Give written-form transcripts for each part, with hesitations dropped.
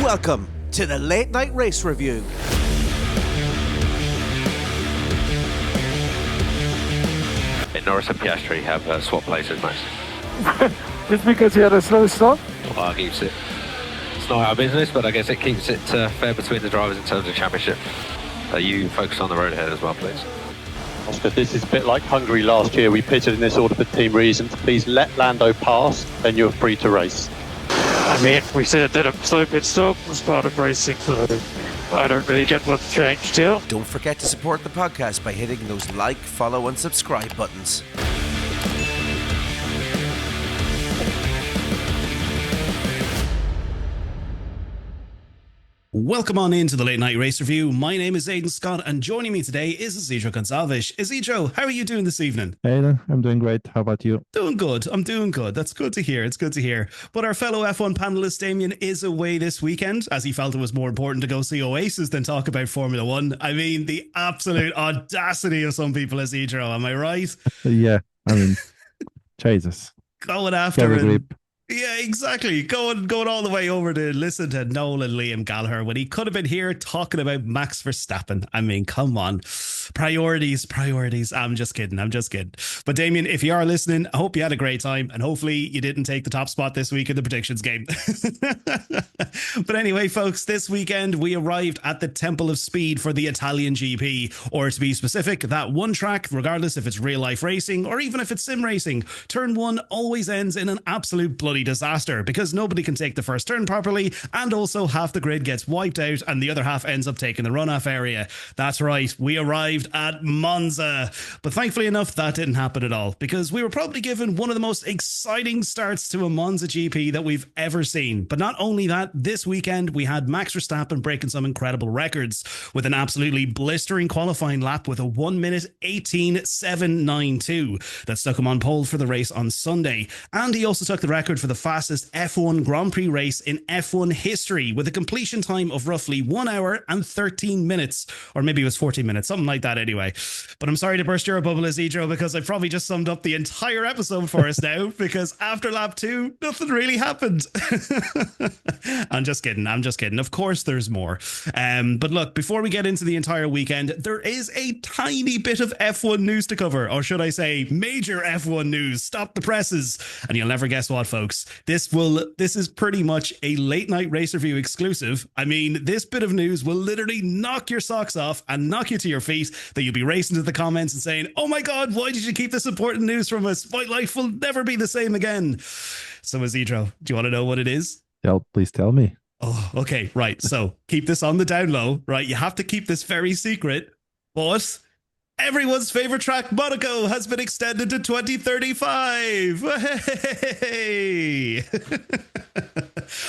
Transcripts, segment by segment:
Welcome to the Late Night Race Review. Norris and Piastri have swapped places, Max. Just because he had a slow start? Well, it keeps it. It's not our business, but I guess it keeps it fair between the drivers in terms of championship. You focus on the road ahead as well, please. Oscar, this is a bit like Hungary last year. We pitted in this order for team reasons. Please let Lando pass, then you're free to race. I mean, we said that a slow pit stop was part of racing, so I don't really get what's changed here. Don't forget to support the podcast by hitting those like, follow and subscribe buttons. Welcome on into the Late Night Race Review. My name is Aidan Scott, and joining me today is Isidro Gonçalves. Isidro, how are you doing this evening? Hey, I'm doing great. How about you? Doing good. I'm doing good. That's good to hear. It's good to hear. But our fellow F1 panelist Damien is away this weekend, as he felt it was more important to go see Oasis than talk about Formula One. I mean, the absolute audacity of some people, Isidro. Am I right? Yeah, I mean, Jesus. Going after Get a grip. Yeah, exactly. Going all the way over to listen to Noel and Liam Gallagher when he could have been here talking about Max Verstappen. I mean, come on. Priorities. I'm just kidding. But Damien, if you are listening, I hope you had a great time and hopefully you didn't take the top spot this week in the predictions game. But anyway, folks, this weekend we arrived at the Temple of Speed for the Italian GP, or to be specific, that one track, regardless if it's real life racing or even if it's sim racing, turn one always ends in an absolute bloody disaster because nobody can take the first turn properly, and also half the grid gets wiped out and the other half ends up taking the runoff area. That's right, we arrived at Monza, but thankfully enough that didn't happen at all, because we were probably given one of the most exciting starts to a Monza GP that we've ever seen. But not only that, this weekend we had Max Verstappen breaking some incredible records with an absolutely blistering qualifying lap with a 1 minute 18.792 that stuck him on pole for the race on Sunday, and he also took the record for the fastest F1 Grand Prix race in F1 history with a completion time of roughly 1 hour and 13 minutes, or maybe it was 14 minutes, something like that anyway. But I'm sorry to burst your bubble, Isidro, because I probably just summed up the entire episode for us now, because after lap 2, nothing really happened. I'm just kidding. Of course there's more. But look, before we get into the entire weekend, there is a tiny bit of F1 news to cover, or should I say major F1 news. Stop the presses. And you'll never guess what, folks. This is pretty much a Late Night Race Review exclusive. I mean, this bit of news will literally knock your socks off and knock you to your feet, that you'll be racing to the comments and saying, oh my God, why did you keep this important news from us? My life will never be the same again. So Isidro, do you want to know what it is? Please tell me. Oh, okay, right. So keep this on the down low, right? You have to keep this very secret, but everyone's favorite track, Monaco, has been extended to 2035. Hey!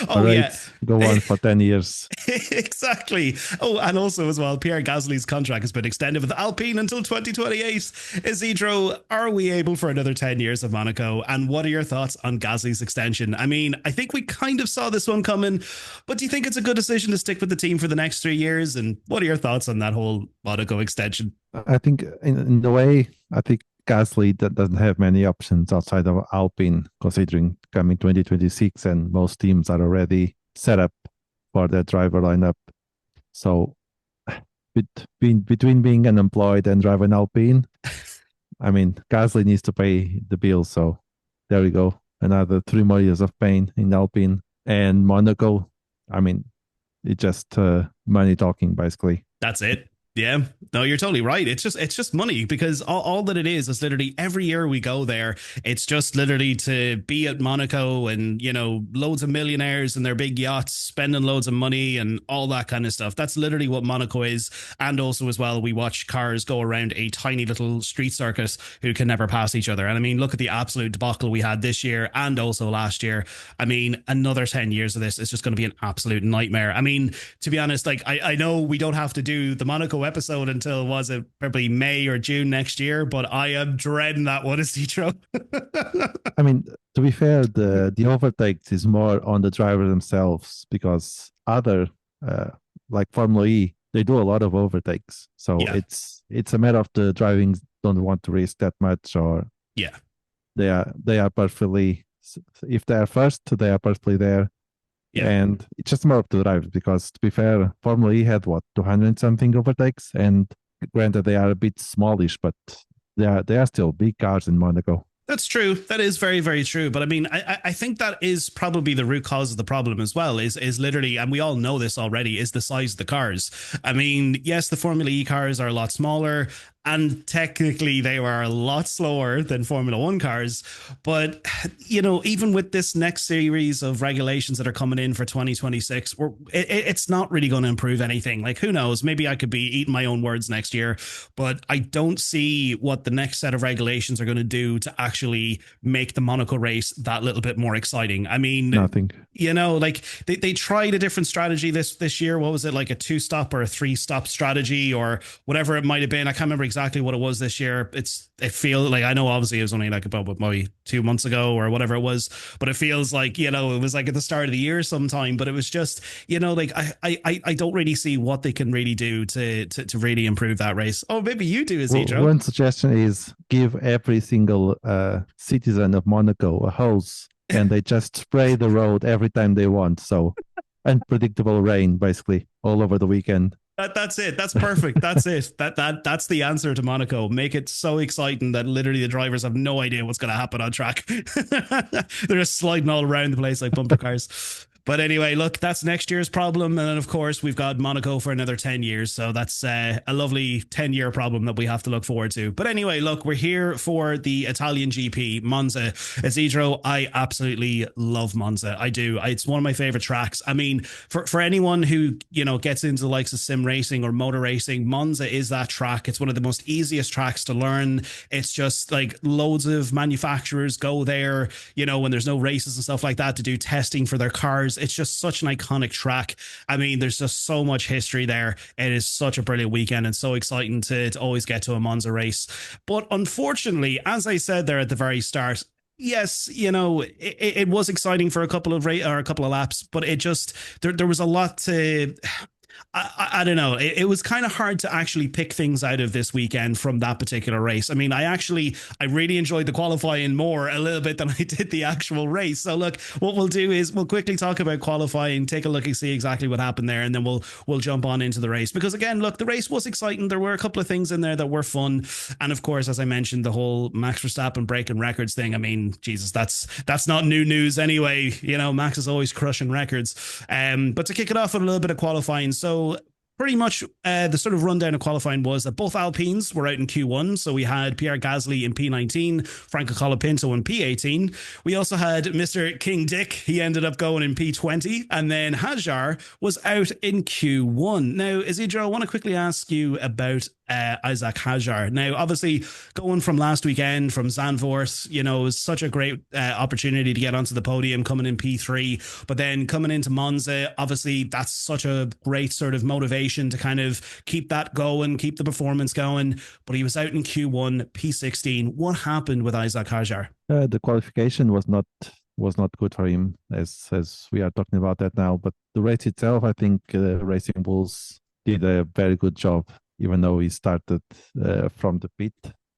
All right, go on for 10 years. Exactly. Oh, and also as well, Pierre Gasly's contract has been extended with Alpine until 2028. Isidro, are we able for another 10 years of Monaco? And what are your thoughts on Gasly's extension? I mean, I think we kind of saw this one coming, but do you think it's a good decision to stick with the team for the next 3 years? And what are your thoughts on that whole Monaco extension? I think in the way, I think Gasly doesn't have many options outside of Alpine, considering coming 2026 and most teams are already set up for their driver lineup. So between being unemployed and driving Alpine, I mean, Gasly needs to pay the bill. So there we go. Another 3 more years of pain in Alpine. And Monaco, I mean, it's just money talking, basically. That's it. Yeah, no, you're totally right. It's just money, because all that it is literally every year we go there, it's just literally to be at Monaco and, you know, loads of millionaires and their big yachts spending loads of money and all that kind of stuff. That's literally what Monaco is. And also as well, we watch cars go around a tiny little street circuit who can never pass each other. And I mean, look at the absolute debacle we had this year and also last year. I mean, another 10 years of this is just going to be an absolute nightmare. I mean, to be honest, like I know we don't have to do the Monaco episode until, was it probably May or June next year, but I am dreading that one, Isidro. I mean, to be fair, the overtakes is more on the driver themselves, because other like Formula E, they do a lot of overtakes. So Yeah. it's a matter of the driving don't want to risk that much, or they are perfectly, if they are first, they are perfectly there. Yeah. And it's just more up to the drivers because, to be fair, Formula E had what, 200 something overtakes, and granted they are a bit smallish, but they are still big cars in Monaco. That's true. That is very, very true. But I mean, I think that is probably the root cause of the problem as well, is literally, and we all know this already, is the size of the cars. I mean, yes, the Formula E cars are a lot smaller, and technically they were a lot slower than Formula One cars. But, you know, even with this next series of regulations that are coming in for 2026, it's not really going to improve anything. Like, who knows? Maybe I could be eating my own words next year, but I don't see what the next set of regulations are going to do to actually make the Monaco race that little bit more exciting. I mean, Nothing. You know, like they tried a different strategy this year. What was it, like a 2-stop or a 3-stop strategy or whatever it might have been? I can't remember exactly what it was this year. It feels like, I know obviously it was only like about maybe 2 months ago or whatever it was, but it feels like, you know, it was like at the start of the year sometime. But it was just, you know, like I don't really see what they can really do to really improve that race. Oh, maybe you do, Isidro. One suggestion is give every single citizen of Monaco a hose, and they just spray the road every time they want. So unpredictable rain, basically, all over the weekend. That's it. That's perfect. That's it. That's the answer to Monaco. Make it so exciting that literally the drivers have no idea what's going to happen on track. They're just sliding all around the place like bumper cars. But anyway, look, that's next year's problem. And then, of course, we've got Monaco for another 10 years. So that's a lovely 10-year problem that we have to look forward to. But anyway, look, we're here for the Italian GP, Monza. Isidro, I absolutely love Monza. I do. It's one of my favorite tracks. I mean, for anyone who, you know, gets into the likes of sim racing or motor racing, Monza is that track. It's one of the most easiest tracks to learn. It's just like loads of manufacturers go there, you know, when there's no races and stuff like that, to do testing for their cars. It's just such an iconic track. I mean, there's just so much history there. It is such a brilliant weekend and so exciting to always get to a Monza race. But unfortunately, as I said there at the very start, yes, you know, it was exciting for a couple of laps, but it just, there was a lot to... I don't know. It was kind of hard to actually pick things out of this weekend from that particular race. I mean, I really enjoyed the qualifying more a little bit than I did the actual race. So look, what we'll do is we'll quickly talk about qualifying, take a look and see exactly what happened there. And then we'll jump on into the race, because again, look, the race was exciting. There were a couple of things in there that were fun. And of course, as I mentioned, the whole Max Verstappen breaking records thing. I mean, Jesus, that's not new news anyway. You know, Max is always crushing records. But to kick it off with a little bit of qualifying. So pretty much the sort of rundown of qualifying was that both Alpines were out in Q1. So we had Pierre Gasly in P19, Franco Colapinto in P18. We also had Mr. King Dick. He ended up going in P20. And then Hajar was out in Q1. Now, Isidro, I want to quickly ask you about Isaac Hajar. Now, obviously, going from last weekend from Zandvoort, you know, it was such a great opportunity to get onto the podium, coming in P3, but then coming into Monza, obviously, that's such a great sort of motivation to kind of keep that going, keep the performance going. But he was out in Q1, P16. What happened with Isaac Hajar? The qualification was not good for him, as we are talking about that now. But the race itself, I think Racing Bulls did a very good job, even though he started from the pit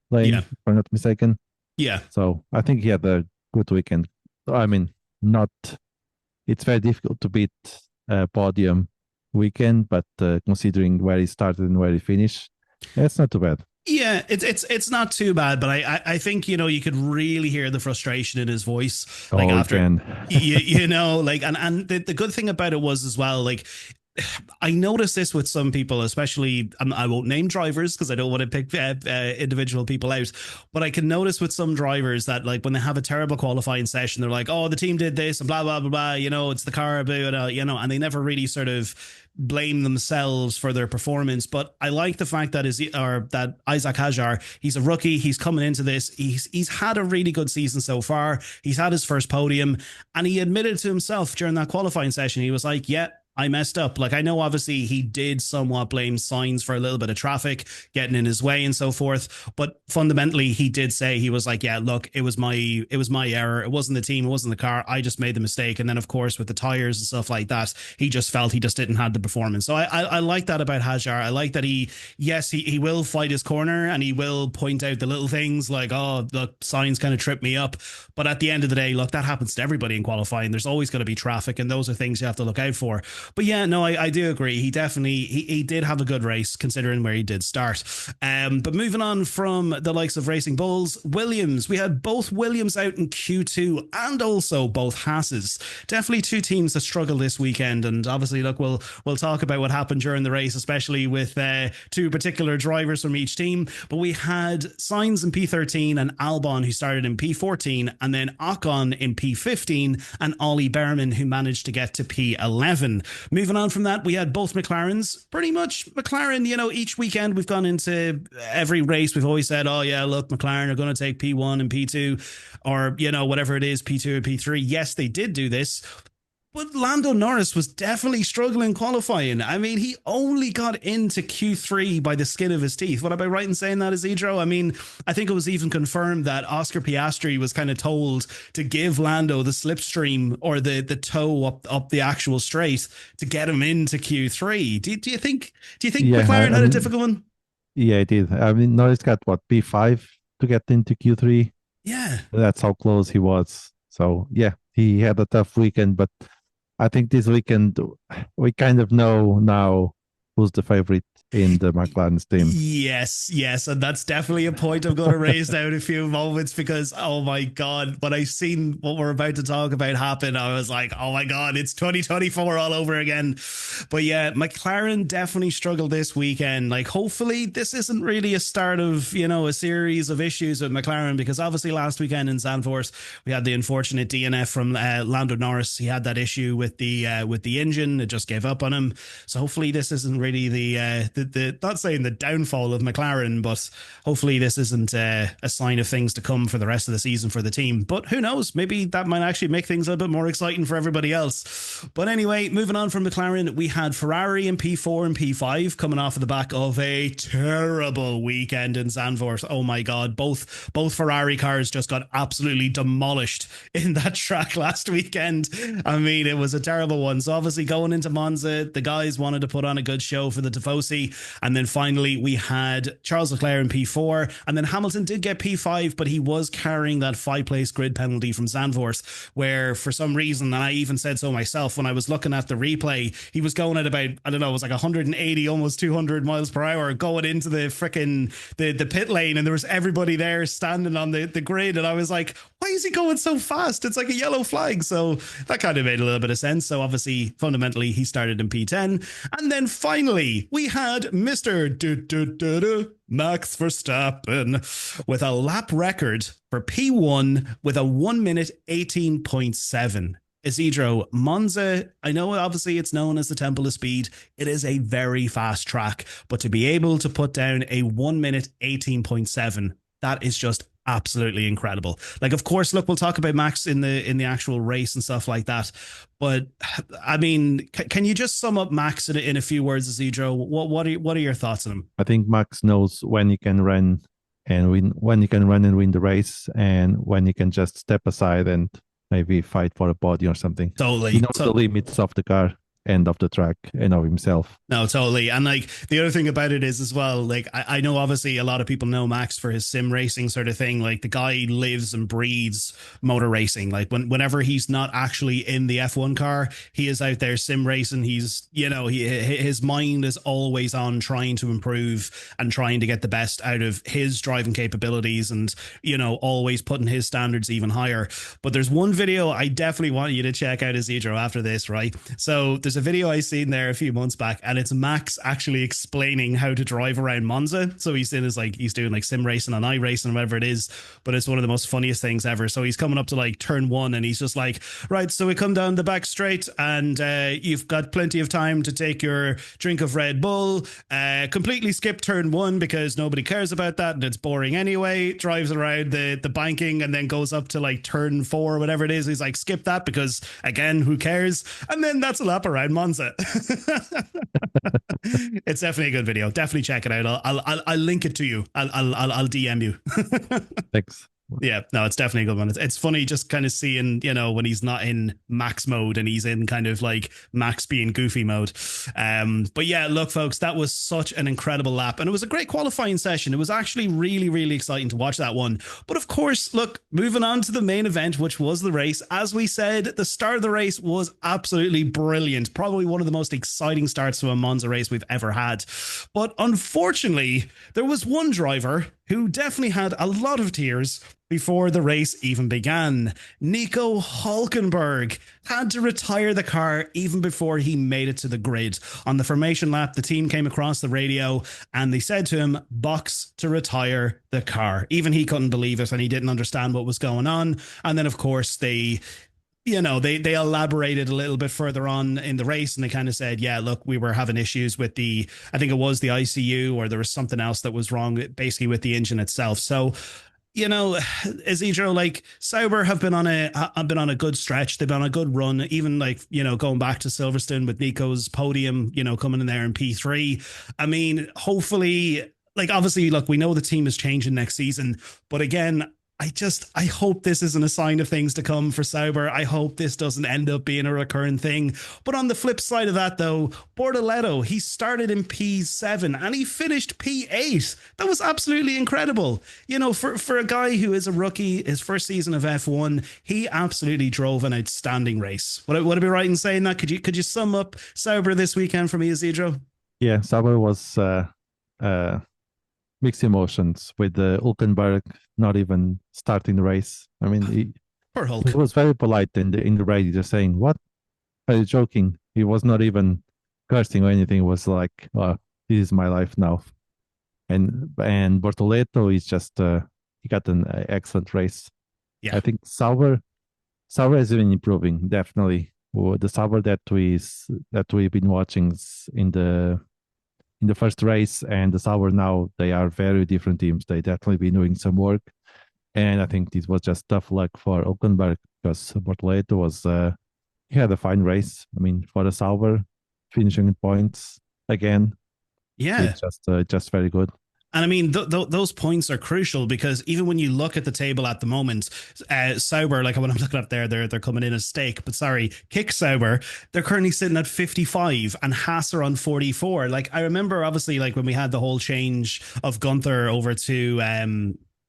lane, if I'm not mistaken. Yeah. So I think he had a good weekend. I mean, it's very difficult to beat a podium weekend, but considering where he started and where he finished, it's not too bad. Yeah, it's not too bad, but I think, you know, you could really hear the frustration in his voice. Like you know, like, and the good thing about it was as well, like, I noticed this with some people, especially, I won't name drivers because I don't want to pick individual people out, but I can notice with some drivers that, like, when they have a terrible qualifying session, they're like, oh, the team did this and blah, blah, blah, blah, you know, it's the car, you know, and they never really sort of blame themselves for their performance. But I like the fact that that Isaac Hajar, he's a rookie, he's coming into this, he's had a really good season so far, he's had his first podium, and he admitted to himself during that qualifying session, he was like, yeah, I messed up. Like, I know obviously he did somewhat blame Sainz for a little bit of traffic getting in his way and so forth, but fundamentally he did say, he was like, yeah, look, it was my error. It wasn't the team, it wasn't the car. I just made the mistake. And then of course with the tires and stuff like that, he just felt he just didn't have the performance. So I like that about Hajar. I like that he will fight his corner and he will point out the little things like, oh, look, Sainz kind of tripped me up. But at the end of the day, look, that happens to everybody in qualifying. There's always going to be traffic, and those are things you have to look out for. But yeah, no, I do agree. He definitely, he did have a good race considering where he did start. But moving on from the likes of Racing Bulls, Williams, we had both Williams out in Q2 and also both Haas's. Definitely two teams that struggled this weekend. And obviously, look, we'll talk about what happened during the race, especially with two particular drivers from each team. But we had Sainz in P13 and Albon, who started in P14, and then Ocon in P15 and Ollie Behrman, who managed to get to P11. Moving on from that, we had both McLarens. Pretty much McLaren, each weekend we've gone into every race, we've always said, oh yeah, look, McLaren are going to take P1 and P2, or, whatever it is, P2 or P3. Yes, they did do this. But Lando Norris was definitely struggling qualifying. I mean, he only got into Q3 by the skin of his teeth. Would I be right in saying that, Isidro? I mean, I think it was even confirmed that Oscar Piastri was kind of told to give Lando the slipstream or the toe up the actual straight to get him into Q3. Do you think McLaren had a difficult one? Yeah, it did. I mean, Norris got P5 to get into Q3. Yeah. That's how close he was. So yeah, he had a tough weekend, but I think this weekend we kind of know now who's the favorite in the McLaren's team. Yes. And that's definitely a point I'm going to raise now in a few moments, because, oh my God, when I seen what we're about to talk about happen, I was like, oh my God, it's 2024 all over again. But yeah, McLaren definitely struggled this weekend. Like, hopefully this isn't really a start of, a series of issues with McLaren, because obviously last weekend in Zandvoort, we had the unfortunate DNF from Lando Norris. He had that issue with the engine. It just gave up on him. So hopefully this isn't really the not saying the downfall of McLaren, but hopefully this isn't a sign of things to come for the rest of the season for the team. But who knows? Maybe that might actually make things a bit more exciting for everybody else. But anyway, moving on from McLaren, we had Ferrari in P4 and P5 coming off of the back of a terrible weekend in Zandvoort. Oh my God, both Ferrari cars just got absolutely demolished in that track last weekend. I mean, it was a terrible one. So obviously going into Monza, the guys wanted to put on a good show for the Tifosi. And then finally, we had Charles Leclerc in P4, and then Hamilton did get P5, but he was carrying that 5-place grid penalty from Zandvoort, where for some reason, and I even said so myself when I was looking at the replay, he was going at about, I don't know, it was like 180, almost 200 miles per hour going into the frickin' the pit lane, and there was everybody there standing on the grid, and I was like, why is he going so fast? It's like a yellow flag. So that kind of made a little bit of sense. So obviously, fundamentally, he started in P10. And then finally, we had Mr. Max Verstappen with a lap record for P1 with a 1 minute 18.7. Isidro, Monza, I know obviously it's known as the Temple of Speed. It is a very fast track, but to be able to put down a 1 minute 18.7, that is just absolutely incredible. Like, of course, look, we'll talk about Max in the actual race and stuff like that. But I mean, can you just sum up Max in a few words, Isidro? What are your thoughts on him? I think Max knows when he can run and when he can run and win the race, and when he can just step aside and maybe fight for a podium or something. Totally. He knows the limits of the car and of the track and of himself. No, totally. And like the other thing about it is as well, like I know obviously a lot of people know Max for his sim racing sort of thing. Like the guy lives and breathes motor racing. Like whenever he's not actually in the F1 car, he is out there sim racing. He's, his mind is always on trying to improve and trying to get the best out of his driving capabilities and, always putting his standards even higher. But there's one video I definitely want you to check out, Isidro, after this, right? So there's a video I seen there a few months back, and it's Max actually explaining how to drive around Monza. So he's doing like sim racing and iRacing, whatever it is, but it's one of the most funniest things ever. So he's coming up to like turn 1 and he's just like, right, so we come down the back straight and you've got plenty of time to take your drink of Red Bull, completely skip turn 1 because nobody cares about that and it's boring anyway, drives around the banking and then goes up to like turn 4 or whatever it is. He's like, skip that because again, who cares? And then that's a lap around around Monza. It's definitely a good video. Definitely check it out. I'll link it to you. I'll DM you. Thanks. Yeah, no, it's definitely a good one. It's funny just kind of seeing, when he's not in max mode and he's in kind of like Max being goofy mode. But yeah, look, folks, that was such an incredible lap and it was a great qualifying session. It was actually really, really exciting to watch that one. But of course, look, moving on to the main event, which was the race. As we said, the start of the race was absolutely brilliant. Probably one of the most exciting starts to a Monza race we've ever had. But unfortunately, there was one driver who definitely had a lot of tears before the race even began. Nico Hülkenberg had to retire the car even before he made it to the grid. On the formation lap, the team came across the radio and they said to him, box to retire the car. Even he couldn't believe it and he didn't understand what was going on. And then, of course, they elaborated a little bit further on in the race and they kind of said, yeah, look, we were having issues with I think it was the ICU or there was something else that was wrong basically with the engine itself. So, Isidro, like Sauber have been on a good stretch. They've been on a good run, even like, going back to Silverstone with Nico's podium, coming in there in P3. I mean, hopefully, like, obviously, look, we know the team is changing next season, but again, I hope this isn't a sign of things to come for Sauber. I hope this doesn't end up being a recurring thing. But on the flip side of that, though, Bortoleto, he started in P7 and he finished P8. That was absolutely incredible. For a guy who is a rookie, his first season of F1, he absolutely drove an outstanding race. Would I be right in saying that? Could you sum up Sauber this weekend for me, Isidro? Yeah, Sauber was mixed emotions with Hülkenberg not even starting the race. I mean, Poor Hulk. he was very polite in the radio, just saying, "What? Are you joking?" He was not even cursing or anything. It was like, "Oh, this is my life now." And Bortoleto is just he got an excellent race. Yeah, I think Sauber has been improving definitely. The Sauber that we've been watching in the first race and the Sauber now, they are very different teams. They definitely been doing some work. And I think this was just tough luck for Hülkenberg because Bortoleto he had a fine race. I mean, for the Sauber, finishing in points again. Yeah. It's just very good. And I mean, those points are crucial because even when you look at the table at the moment, Sauber, like when I'm looking up there, they're coming in as stake. But sorry, Kick Sauber, they're currently sitting at 55 and Haas are on 44. Like I remember, obviously, like when we had the whole change of Gunther over to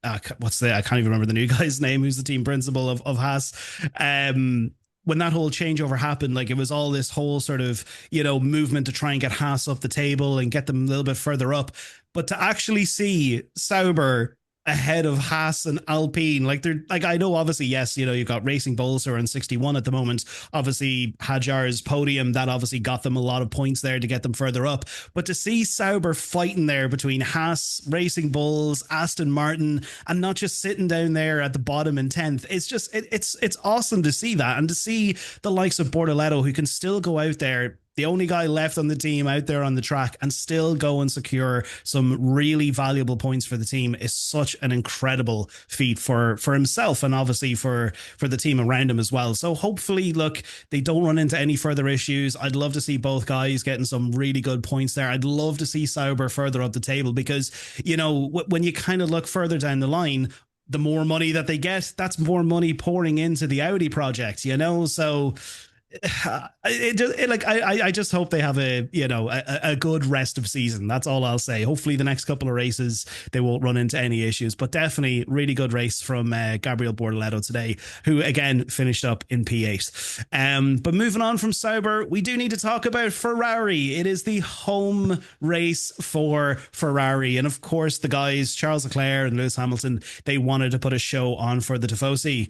I can't even remember the new guy's name, who's the team principal of Haas. When that whole changeover happened, like it was all this whole sort of, movement to try and get Haas up the table and get them a little bit further up. But to actually see Sauber ahead of Haas and Alpine, I know obviously, yes, you've got Racing Bulls who are on 61 at the moment. Obviously, Hajar's podium, that obviously got them a lot of points there to get them further up. But to see Sauber fighting there between Haas, Racing Bulls, Aston Martin, and not just sitting down there at the bottom in 10th, it's just, it's awesome to see that. And to see the likes of Bortoleto who can still go out there, the only guy left on the team out there on the track, and still go and secure some really valuable points for the team is such an incredible feat for himself and obviously for the team around him as well. So hopefully, look, they don't run into any further issues. I'd love to see both guys getting some really good points there. I'd love to see Sauber further up the table because, when you kind of look further down the line, the more money that they get, that's more money pouring into the Audi project, so I just hope they have a good rest of season. That's all I'll say. Hopefully the next couple of races they won't run into any issues, but definitely really good race from Gabriel Bortoleto today, who again finished up in P8. But moving on from Sauber, we do need to talk about Ferrari. It is the home race for Ferrari, and of course the guys Charles Leclerc and Lewis Hamilton, they wanted to put a show on for the Tifosi.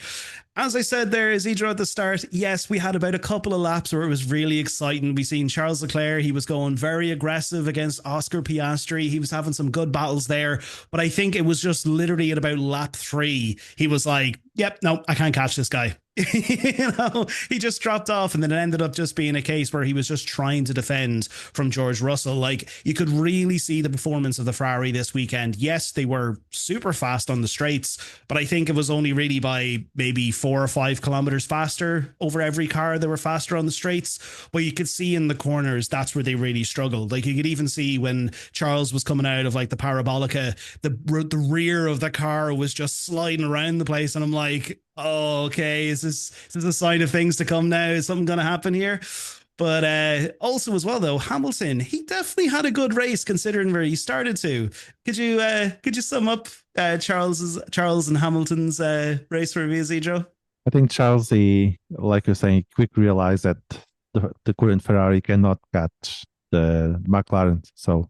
As I said there, Isidro, at the start, yes, we had about a couple of laps where it was really exciting. We seen Charles Leclerc, he was going very aggressive against Oscar Piastri. He was having some good battles there, but I think it was just literally at about lap 3, he was like, yep, no, I can't catch this guy. He just dropped off, and then it ended up just being a case where he was just trying to defend from George Russell. Like, you could really see the performance of the Ferrari this weekend. Yes, they were super fast on the straights, but I think it was only really by maybe 4 or 5 kilometers faster over every car. They were faster on the straights, but you could see in the corners, that's where they really struggled. Like, you could even see when Charles was coming out of like the parabolica, the rear of the car was just sliding around the place, and I'm like, oh, okay, is this a sign of things to come now? Is something going to happen here? But also as well, though, Hamilton, he definitely had a good race considering where he started to. Could you sum up Charles and Hamilton's race for me, Zidro? I think Charles, like you're saying, quick realized that the current Ferrari cannot catch the McLaren. So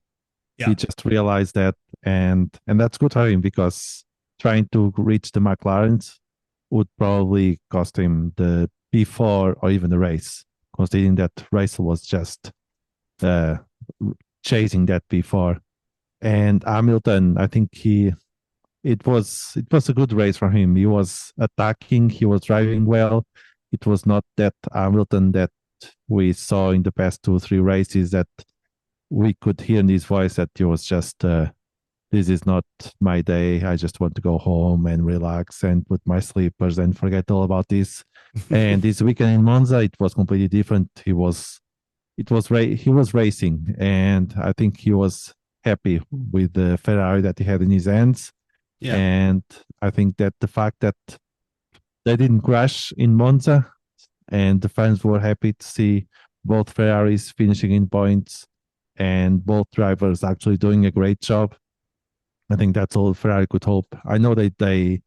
he just realized that, and that's good for him, because trying to reach the McLarens would probably cost him the P4 or even the race, considering that Russell was just chasing that P4. And Hamilton, I think it was a good race for him. He was attacking, he was driving well. It was not that Hamilton that we saw in the past 2-3 races that we could hear in his voice that he was just this is not my day. I just want to go home and relax and put my slippers and forget all about this. And this weekend in Monza, it was completely different. He was racing, and I think he was happy with the Ferrari that he had in his hands. Yeah. And I think that the fact that they didn't crash in Monza, and the fans were happy to see both Ferraris finishing in points and both drivers actually doing a great job. I think that's all Ferrari could hope. I know that the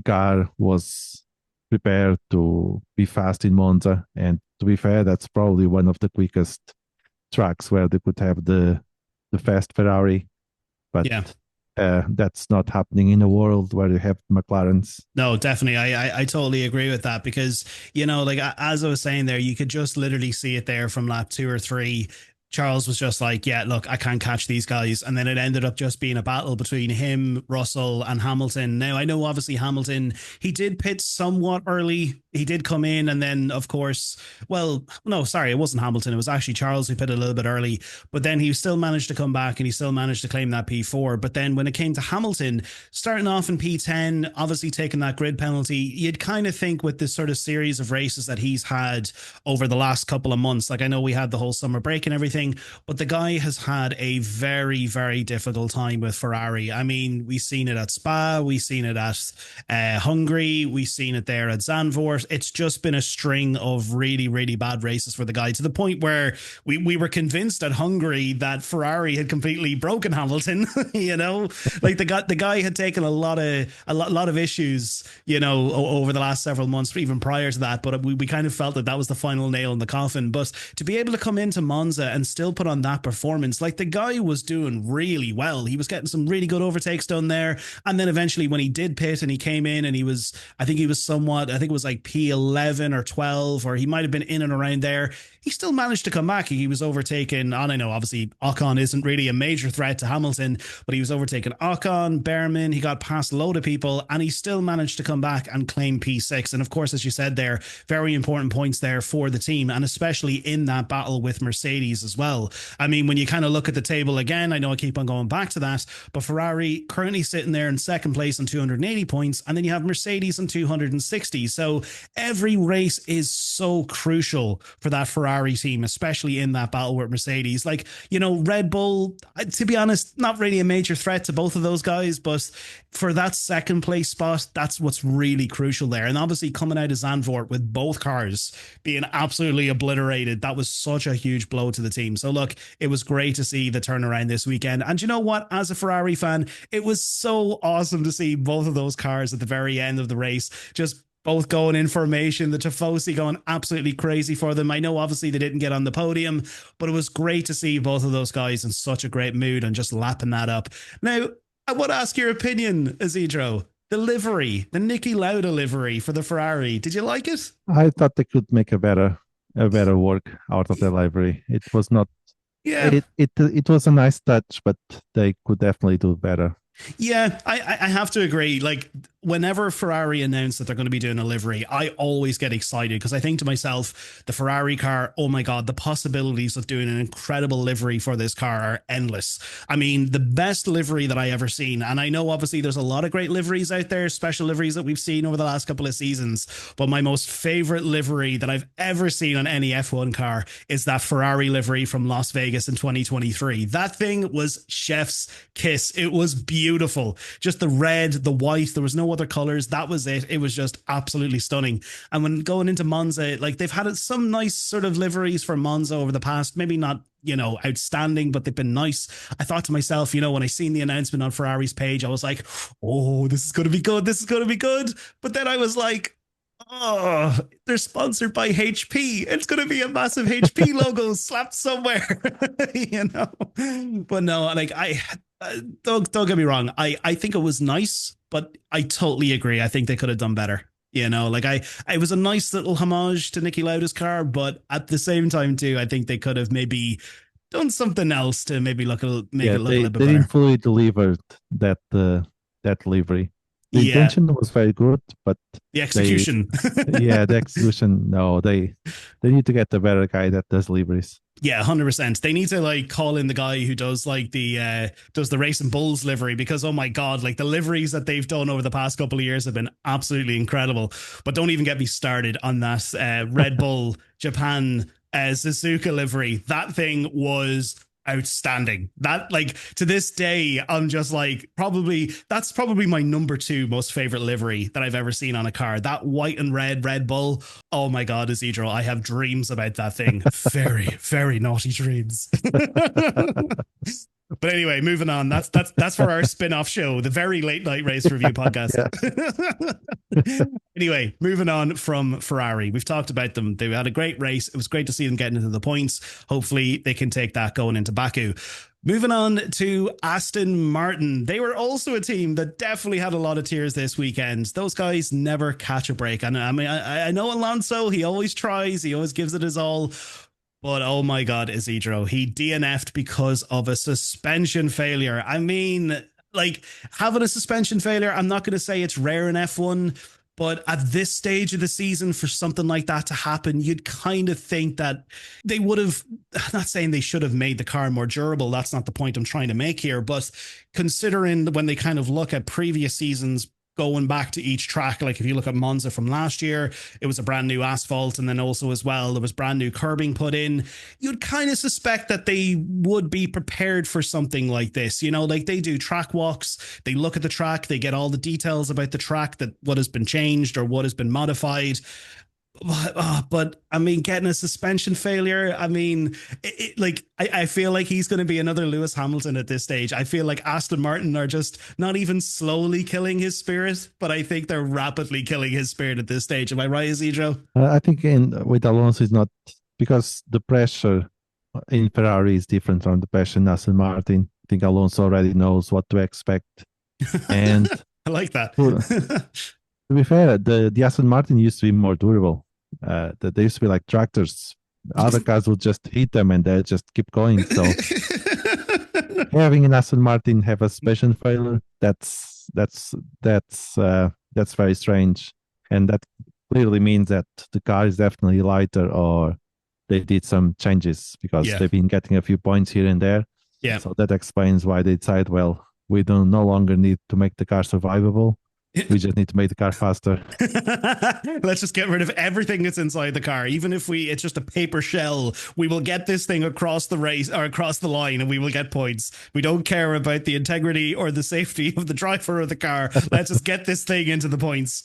car was prepared to be fast in Monza, and to be fair, that's probably one of the quickest tracks where they could have the fast Ferrari. But that's not happening in a world where you have McLarens. No, definitely. I totally agree with that, because, like as I was saying there, you could just literally see it there from lap 2 or 3. Charles was just like, yeah, look, I can't catch these guys. And then it ended up just being a battle between him, Russell, and Hamilton. Now, I know obviously Hamilton, he did pit somewhat early. He did come in, and then, of course, well, no, sorry, it wasn't Hamilton. It was actually Charles who pitted a little bit early. But then he still managed to come back, and he still managed to claim that P4. But then when it came to Hamilton, starting off in P10, obviously taking that grid penalty, you'd kind of think with this sort of series of races that he's had over the last couple of months, like I know we had the whole summer break and everything, but the guy has had a very, very difficult time with Ferrari. I mean, we've seen it at Spa, we've seen it at Hungary, we've seen it there at Zandvoort. It's just been a string of really, really bad races for the guy, to the point where we were convinced at Hungary that Ferrari had completely broken Hamilton. Like the guy had taken a lot of issues, over the last several months, even prior to that. But we kind of felt that was the final nail in the coffin. But to be able to come into Monza and still put on that performance, like the guy was doing really well. He was getting some really good overtakes done there. And then eventually when he did pit and he came in and I think it was like P11 or 12, or he might have been in and around there. He still managed to come back. He was overtaken, and I know obviously Ocon isn't really a major threat to Hamilton, but he was overtaken Ocon, Behrman, he got past a load of people, and he still managed to come back and claim P6. And of course, as you said there, very important points there for the team, and especially in that battle with Mercedes as well. I mean, when you kind of look at the table again, I know I keep on going back to that, but Ferrari currently sitting there in second place on 280 points, and then you have Mercedes on 260. So every race is so crucial for that Ferrari team, especially in that battle with Mercedes. Like, Red Bull, to be honest, not really a major threat to both of those guys, but for that second place spot, that's what's really crucial there. And obviously coming out of Zandvoort with both cars being absolutely obliterated, that was such a huge blow to the team. So look, it was great to see the turnaround this weekend. And you know what? As a Ferrari fan, it was so awesome to see both of those cars at the very end of the race just both going in formation, the Tifosi going absolutely crazy for them. I know obviously they didn't get on the podium, but it was great to see both of those guys in such a great mood and just lapping that up. Now, I want to ask your opinion, Isidro. The livery, the Niki Lauda livery for the Ferrari, did you like it? I thought they could make a better work out of the livery. It was not. Yeah, it was a nice touch, but they could definitely do better. Yeah, I have to agree. Like, whenever Ferrari announce that they're going to be doing a livery, I always get excited because I think to myself, the Ferrari car, oh my God, the possibilities of doing an incredible livery for this car are endless. I mean, the best livery that I ever seen, and I know obviously there's a lot of great liveries out there, special liveries that we've seen over the last couple of seasons, but my most favorite livery that I've ever seen on any F1 car is that Ferrari livery from Las Vegas in 2023. That thing was chef's kiss. It was beautiful. Just the red, the white, there was no other colors. That was it. It was just absolutely stunning. And when going into Monza, like they've had some nice sort of liveries for Monza over the past, maybe not, you know, outstanding, but they've been nice. I thought to myself, you know, when I seen the announcement on Ferrari's page, I was like, oh, this is going to be good. This is going to be good. But then I was like, oh, they're sponsored by HP. It's going to be a massive HP logo slapped somewhere, you know. But no, like don't get me wrong. I think it was nice, but I totally agree. I think they could have done better. You know, like it was a nice little homage to Niki Lauda's car, but at the same time too, I think they could have maybe done something else to maybe make it look a little bit better. They didn't fully deliver that livery. The intention was very good, but the execution. The execution. No, they need to get the better guy that does liveries. Yeah, 100%. They need to like call in the guy who does like the Racing Bulls livery, because oh my God, like the liveries that they've done over the past couple of years have been absolutely incredible. But don't even get me started on that Red Bull Japan Suzuka livery. That thing was outstanding. That, like, to this day, I'm just like, that's probably my number 2 most favorite livery that I've ever seen on a car. That white and red Red Bull. Oh my God, Isidro, I have dreams about that thing. Very, very naughty dreams. But anyway, moving on. That's for our spin-off show, the Very Late Night Race Review podcast. Anyway, moving on from Ferrari. We've talked about them. They had a great race. It was great to see them getting into the points. Hopefully they can take that going into Baku. Moving on to Aston Martin. They were also a team that definitely had a lot of tears this weekend. Those guys never catch a break. And I mean, I know Alonso, he always tries. He always gives it his all. But oh my God, Isidro, he DNF'd because of a suspension failure. I mean, like, having a suspension failure, I'm not going to say it's rare in F1, but at this stage of the season, for something like that to happen, you'd kind of think that they would have, I'm not saying they should have made the car more durable. That's not the point I'm trying to make here. But considering when they kind of look at previous seasons, going back to each track, like if you look at Monza from last year, it was a brand new asphalt, and then also as well there was brand new curbing put in. You'd kind of suspect that they would be prepared for something like this, you know, like they do track walks, they look at the track, they get all the details about the track, that what has been changed or what has been modified. But I mean, getting a suspension failure, I mean, I feel like he's going to be another Lewis Hamilton at this stage. I feel like Aston Martin are just not even slowly killing his spirit, but I think they're rapidly killing his spirit at this stage. Am I right, Isidro? I think with Alonso, it's not, because the pressure in Ferrari is different from the pressure in Aston Martin. I think Alonso already knows what to expect. And I like that. To be fair, the Aston Martin used to be more durable. They used to be like tractors. Other cars would just hit them and they just keep going. So having an Aston Martin have a suspension failure, that's very strange, and that clearly means that the car is definitely lighter, or they did some changes, because they've been getting a few points here and there. Yeah. So that explains why they decide, well, we no longer need to make the car survivable. We just need to make the car faster. Let's just get rid of everything that's inside the car. Even if it's just a paper shell, we will get this thing across the race or across the line and we will get points. We don't care about the integrity or the safety of the driver of the car. Let's just get this thing into the points.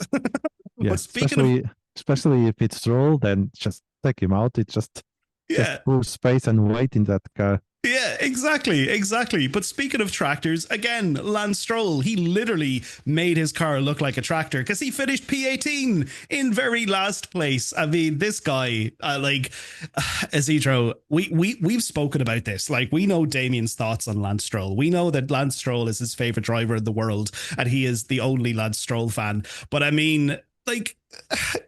Yeah, especially if it's Stroll, then just take him out. It just put space and weight in that car. Yeah, exactly. But speaking of tractors, again, Lance Stroll, he literally made his car look like a tractor because he finished P18 in very last place. I mean, this guy, Isidro, we've spoken about this. Like, we know Damien's thoughts on Lance Stroll. We know that Lance Stroll is his favorite driver in the world, and he is the only Lance Stroll fan. But I mean, like,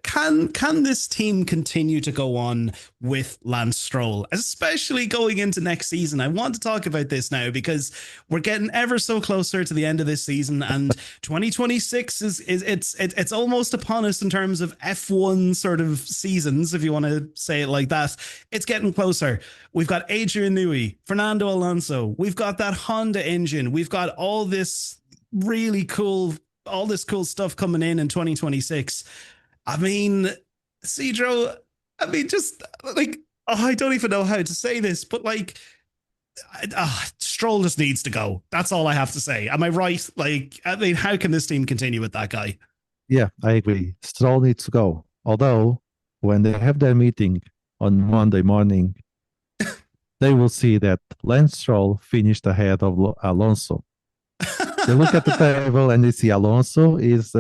can this team continue to go on with Lance Stroll, especially going into next season? I want to talk about this now because we're getting ever so closer to the end of this season, and 2026 it's almost upon us in terms of F1 sort of seasons, if you want to say it like that. It's getting closer. We've got Adrian Newey, Fernando Alonso. We've got that Honda engine. We've got all this really cool. All this cool stuff coming in 2026. I mean, Cedro, I mean, just like, I don't even know how to say this, but like, Stroll just needs to go. That's all I have to say. Am I right? Like, I mean, how can this team continue with that guy? Yeah, I agree. Stroll needs to go. Although, when they have their meeting on Monday morning, they will see that Lance Stroll finished ahead of Alonso. They look at the table and they see Alonso is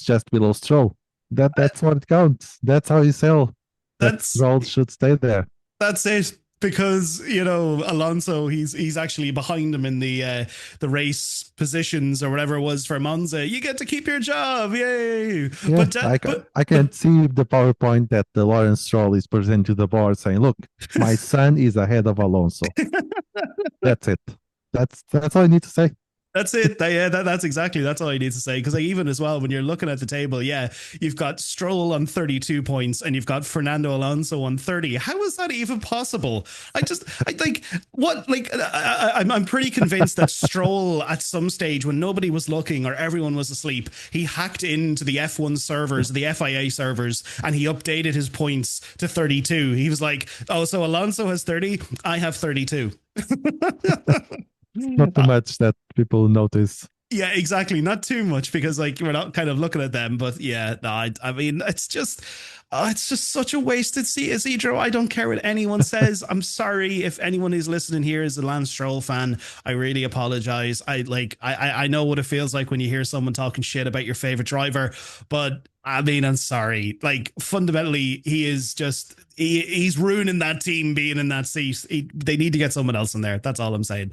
just below Stroll. That's what it counts. That's how you sell. That Stroll should stay there. That's it. Because, you know, Alonso, he's actually behind him in the race positions or whatever it was for Monza. You get to keep your job, yay! Yeah, I can see the PowerPoint that the Lawrence Stroll is presenting to the board, saying, "Look, my son is ahead of Alonso." That's it. That's all I need to say. That's it. That's exactly. That's all I need to say. Because like, even as well, when you're looking at the table, yeah, you've got Stroll on 32 points and you've got Fernando Alonso on 30. How is that even possible? I'm pretty convinced that Stroll at some stage when nobody was looking or everyone was asleep, he hacked into the F1 servers, the FIA servers, and he updated his points to 32. He was like, oh, so Alonso has 30. I have 32. Not too much that people notice. Yeah, exactly. Not too much because like we're not kind of looking at them. But yeah, no, I mean, it's just such a wasted seat, Isidro. I don't care what anyone says. I'm sorry if anyone who's listening here is a Lance Stroll fan. I really apologize. I know what it feels like when you hear someone talking shit about your favorite driver, but I mean, I'm sorry. Like fundamentally, he is just he's ruining that team being in that seat. They need to get someone else in there. That's all I'm saying.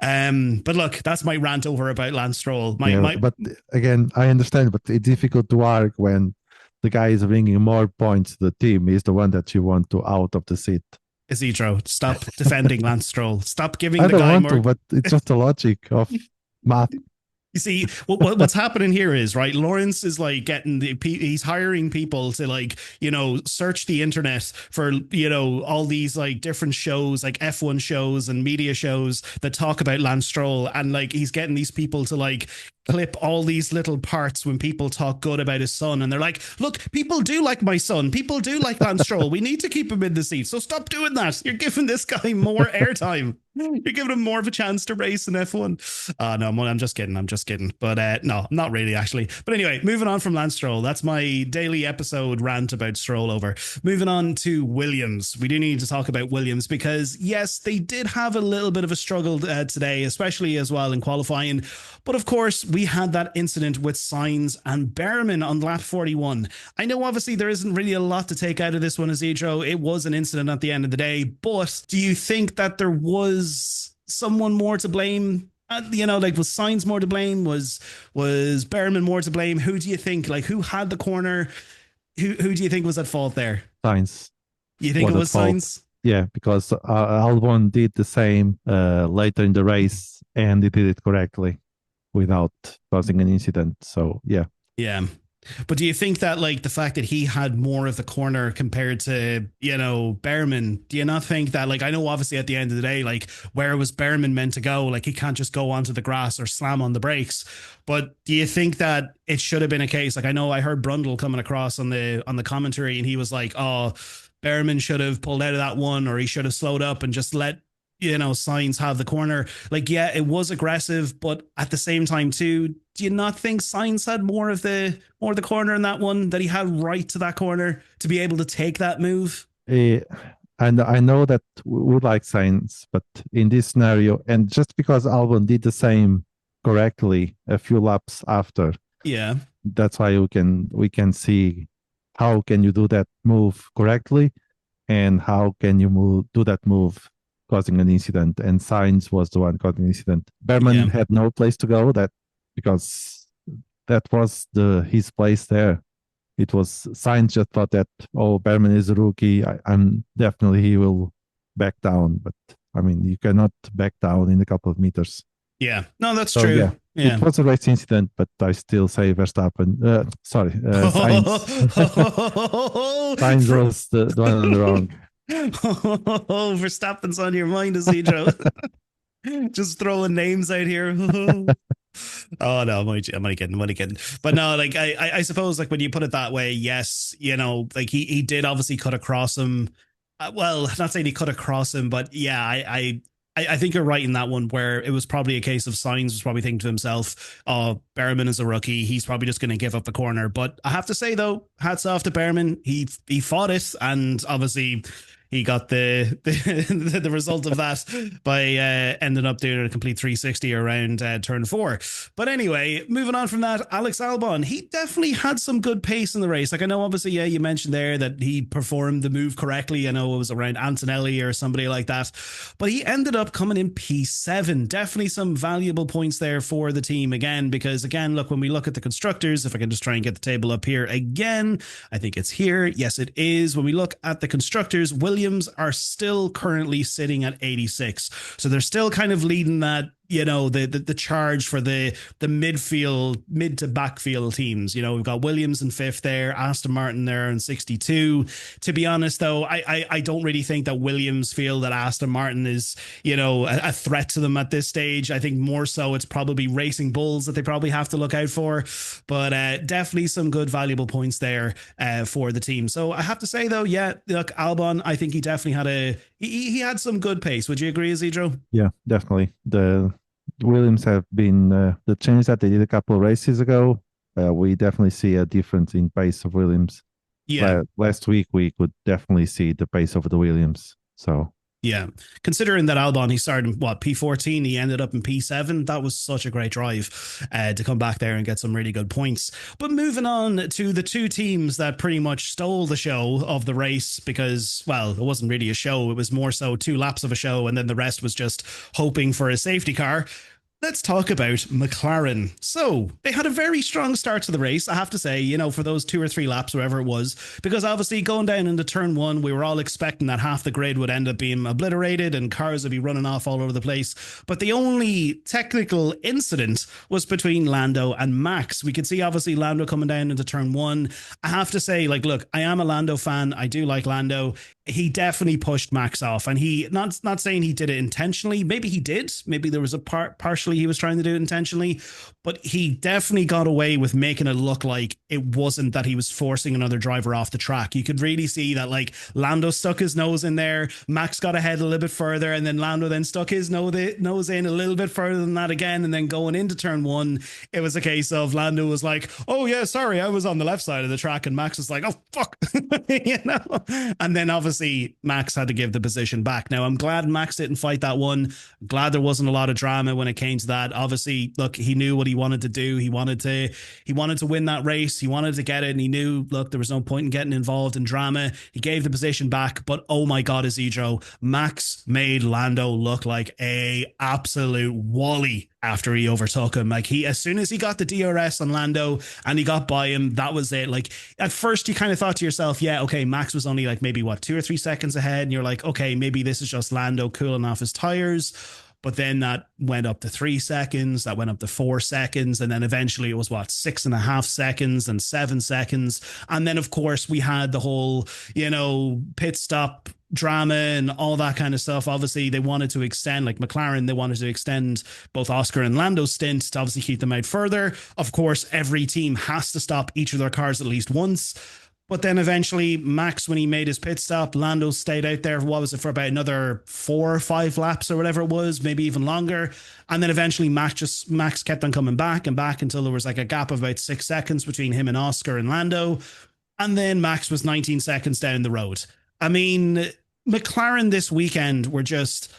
But look, that's my rant over about Lance Stroll. But again, I understand, but it's difficult to argue when the guy is bringing more points to the team. He's the one that you want to out of the seat. Isidro, stop defending Lance Stroll. Stop giving the guy more. I don't want to, but it's just the logic of math. You see, what's happening here is, right, Lawrence is like he's hiring people to like, you know, search the internet for, you know, all these like different shows, like F1 shows and media shows that talk about Lance Stroll. And like, he's getting these people to like clip all these little parts when people talk good about his son. And they're like, look, people do like my son. People do like Lance Stroll. We need to keep him in the seat. So stop doing that. You're giving this guy more airtime. You're giving him more of a chance to race in F1. No, I'm just kidding. But no, not really, actually. But anyway, moving on from Lance Stroll. That's my daily episode rant about Stroll over. Moving on to Williams. We do need to talk about Williams because, yes, they did have a little bit of a struggle today, especially as well in qualifying. But of course, we had that incident with Sainz and Berman on lap 41. I know, obviously, there isn't really a lot to take out of this one, Isidro. It was an incident at the end of the day. But do you think that there was someone more to blame? You know, like, was Sainz more to blame? Was Berman more to blame? Who do you think? Like, who had the corner? Who do you think was at fault there? Sainz. You think it was Sainz? Yeah, because Albon did the same later in the race, and he did it correctly without causing an incident. So, yeah. Yeah. But do you think that, like, the fact that he had more of the corner compared to, you know, Berman, do you not think that, like, I know obviously at the end of the day, like, where was Berman meant to go? Like, he can't just go onto the grass or slam on the brakes. But do you think that it should have been a case? Like, I know I heard Brundle coming across on the commentary, and he was like, oh, Berman should have pulled out of that one, or he should have slowed up and just let, you know, Sainz have the corner. Like, yeah, it was aggressive, but at the same time too, do you not think Sainz had more of the corner in that one, that he had right to that corner to be able to take that move? And I know that we would like Sainz, but in this scenario, and just because Albon did the same correctly a few laps after, yeah, that's why we can see how can you do that move correctly, and how can you do that move causing an incident. And Sainz was the one causing an incident. Berman had no place to go, that because that was his place there. It was Sainz just thought that, oh, Berman is a rookie. I'm definitely he will back down. But I mean, you cannot back down in a couple of meters. Yeah, no, that's So, true. yeah, Yeah. it was a race incident, but I still say Verstappen. Sainz. Sainz was the one on the wrong. Verstappen's on your mind, Isidro. Just throwing names out here. Oh no, I'm only kidding. But no, like I suppose like when you put it that way, yes, you know, like he did obviously cut across him. Well, not saying he cut across him, but yeah, I think you're right in that one where it was probably a case of Sainz was probably thinking to himself, oh, Berman is a rookie. He's probably just going to give up the corner. But I have to say, though, hats off to Berman. He fought it. And obviously, he got the result of that by ending up doing a complete 360 around turn 4. But anyway, moving on from that, Alex Albon, he definitely had some good pace in the race. Like I know, obviously, yeah, you mentioned there that he performed the move correctly. I know it was around Antonelli or somebody like that, but he ended up coming in P7. Definitely some valuable points there for the team again, because again, look, when we look at the constructors, if I can just try and get the table up here again, I think it's here. Yes, it is. When we look at the constructors, Williams are still currently sitting at 86. So they're still kind of leading that, you know, the charge for the mid to backfield teams. You know, we've got Williams in 5th there, Aston Martin there in 62. To be honest, though, I don't really think that Williams feel that Aston Martin is, you know, a threat to them at this stage. I think more so it's probably Racing Bulls that they probably have to look out for. But definitely some good valuable points there for the team. So I have to say, though, yeah, look, Albon, I think he definitely he had some good pace. Would you agree, Isidro? Yeah, definitely. The Williams have been the change that they did a couple of races ago. We definitely see a difference in pace of Williams. Yeah. Last week we could definitely see the pace of the Williams. So yeah, considering that Albon, he started in P14, he ended up in P7. That was such a great drive to come back there and get some really good points. But moving on to the two teams that pretty much stole the show of the race, because, well, it wasn't really a show. It was more so 2 laps of a show, and then the rest was just hoping for a safety car. Let's talk about McLaren. So they had a very strong start to the race, I have to say, you know, for those 2 or 3 laps, wherever it was, because obviously going down into turn 1, we were all expecting that half the grid would end up being obliterated and cars would be running off all over the place. But the only technical incident was between Lando and Max. We could see obviously Lando coming down into turn 1. I have to say, like, look, I am a Lando fan. I do like Lando. He definitely pushed Max off, and he not saying he did it intentionally. Maybe he did. Maybe there was a partially he was trying to do it intentionally, but he definitely got away with making it look like it wasn't that he was forcing another driver off the track. You could really see that, like, Lando stuck his nose in there, Max got ahead a little bit further, and then Lando then stuck his nose in a little bit further than that again, and then going into turn 1, it was a case of Lando was like, oh yeah, sorry, I was on the left side of the track, and Max was like, oh fuck, you know, and then obviously Max had to give the position back. Now, I'm glad Max didn't fight that one. I'm glad there wasn't a lot of drama when it came to that. Obviously, look, he knew what he wanted to do. He wanted to win that race. He wanted to get it, and he knew, look, there was no point in getting involved in drama. He gave the position back, but oh my God, Isidro, Max made Lando look like a absolute wally after he overtook him. Like, as soon as he got the DRS on Lando and he got by him, that was it. Like, at first you kind of thought to yourself, yeah, okay, Max was only like maybe 2 or 3 seconds ahead, and you're like, okay, maybe this is just Lando cooling off his tires. But then that went up to 3 seconds, that went up to 4 seconds, and then eventually it was 6.5 seconds and 7 seconds. And then of course we had the whole, you know, pit stop drama and all that kind of stuff. Obviously they wanted to extend, like McLaren, they wanted to extend both Oscar and Lando's stint to obviously keep them out further. Of course, every team has to stop each of their cars at least once. But then eventually Max, when he made his pit stop, Lando stayed out there, for about another 4 or 5 laps or whatever it was, maybe even longer. And then eventually Max kept on coming back and back until there was like a gap of about 6 seconds between him and Oscar and Lando. And then Max was 19 seconds down the road. I mean, McLaren this weekend were just,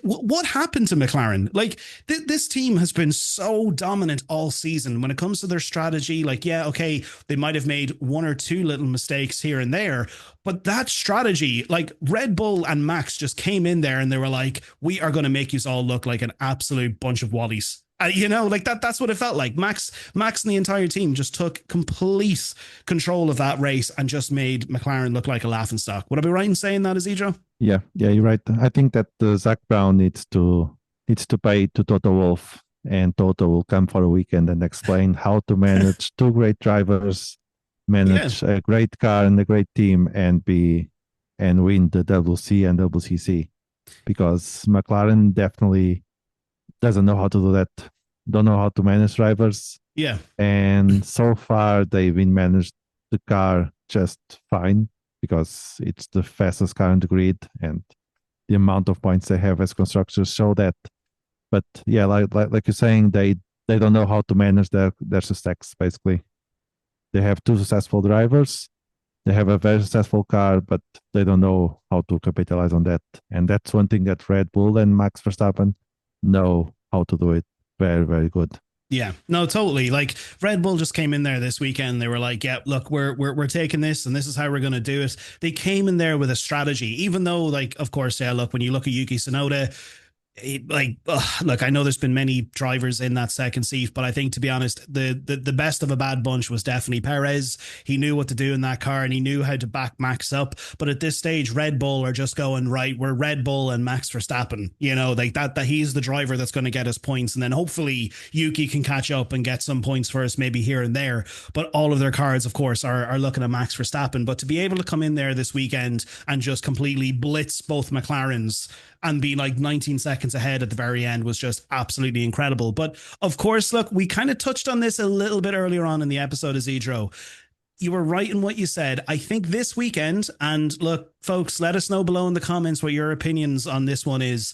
what happened to McLaren? Like, this team has been so dominant all season when it comes to their strategy. Like, yeah, okay, they might have made 1 or 2 little mistakes here and there, but that strategy, like Red Bull and Max just came in there and they were like, we are going to make you all look like an absolute bunch of wallies. Like that's what it felt like. Max and the entire team just took complete control of that race and just made McLaren look like a laughingstock. Would I be right in saying that, Isidro? Yeah, you're right. I think that Zach Brown needs to pay to Toto Wolff, and Toto will come for a weekend and explain how to manage two great drivers, manage a great car and a great team, and win the WC and WCC, because McLaren definitely doesn't know how to do that. Don't know how to manage drivers. Yeah. And so far they've been managed the car just fine, because it's the fastest car on the grid, and the amount of points they have as constructors show that. But yeah, like you're saying, they don't know how to manage their success. Basically, they have two successful drivers, they have a very successful car, but they don't know how to capitalize on that. And that's one thing that Red Bull and Max Verstappen know how to do it very, very good. Yeah, no, totally. Like Red Bull just came in there this weekend. They were like, "Yeah, look, we're taking this, and this is how we're going to do it." They came in there with a strategy, even though, like, of course, yeah. Look, when you look at Yuki Tsunoda, look, I know there's been many drivers in that second seat, but I think, to be honest, the best of a bad bunch was definitely Perez. He knew what to do in that car, and he knew how to back Max up. But at this stage, Red Bull are just going, right, we're Red Bull and Max Verstappen, like that he's the driver that's going to get us points, and then hopefully Yuki can catch up and get some points for us, maybe here and there. But all of their cards, of course, are looking at Max Verstappen. But to be able to come in there this weekend and just completely blitz both McLarens and be like 19 seconds ahead at the very end was just absolutely incredible. But of course, look, we kind of touched on this a little bit earlier on in the episode, Isidro. You were right in what you said. I think this weekend, and look, folks, let us know below in the comments what your opinions on this one is.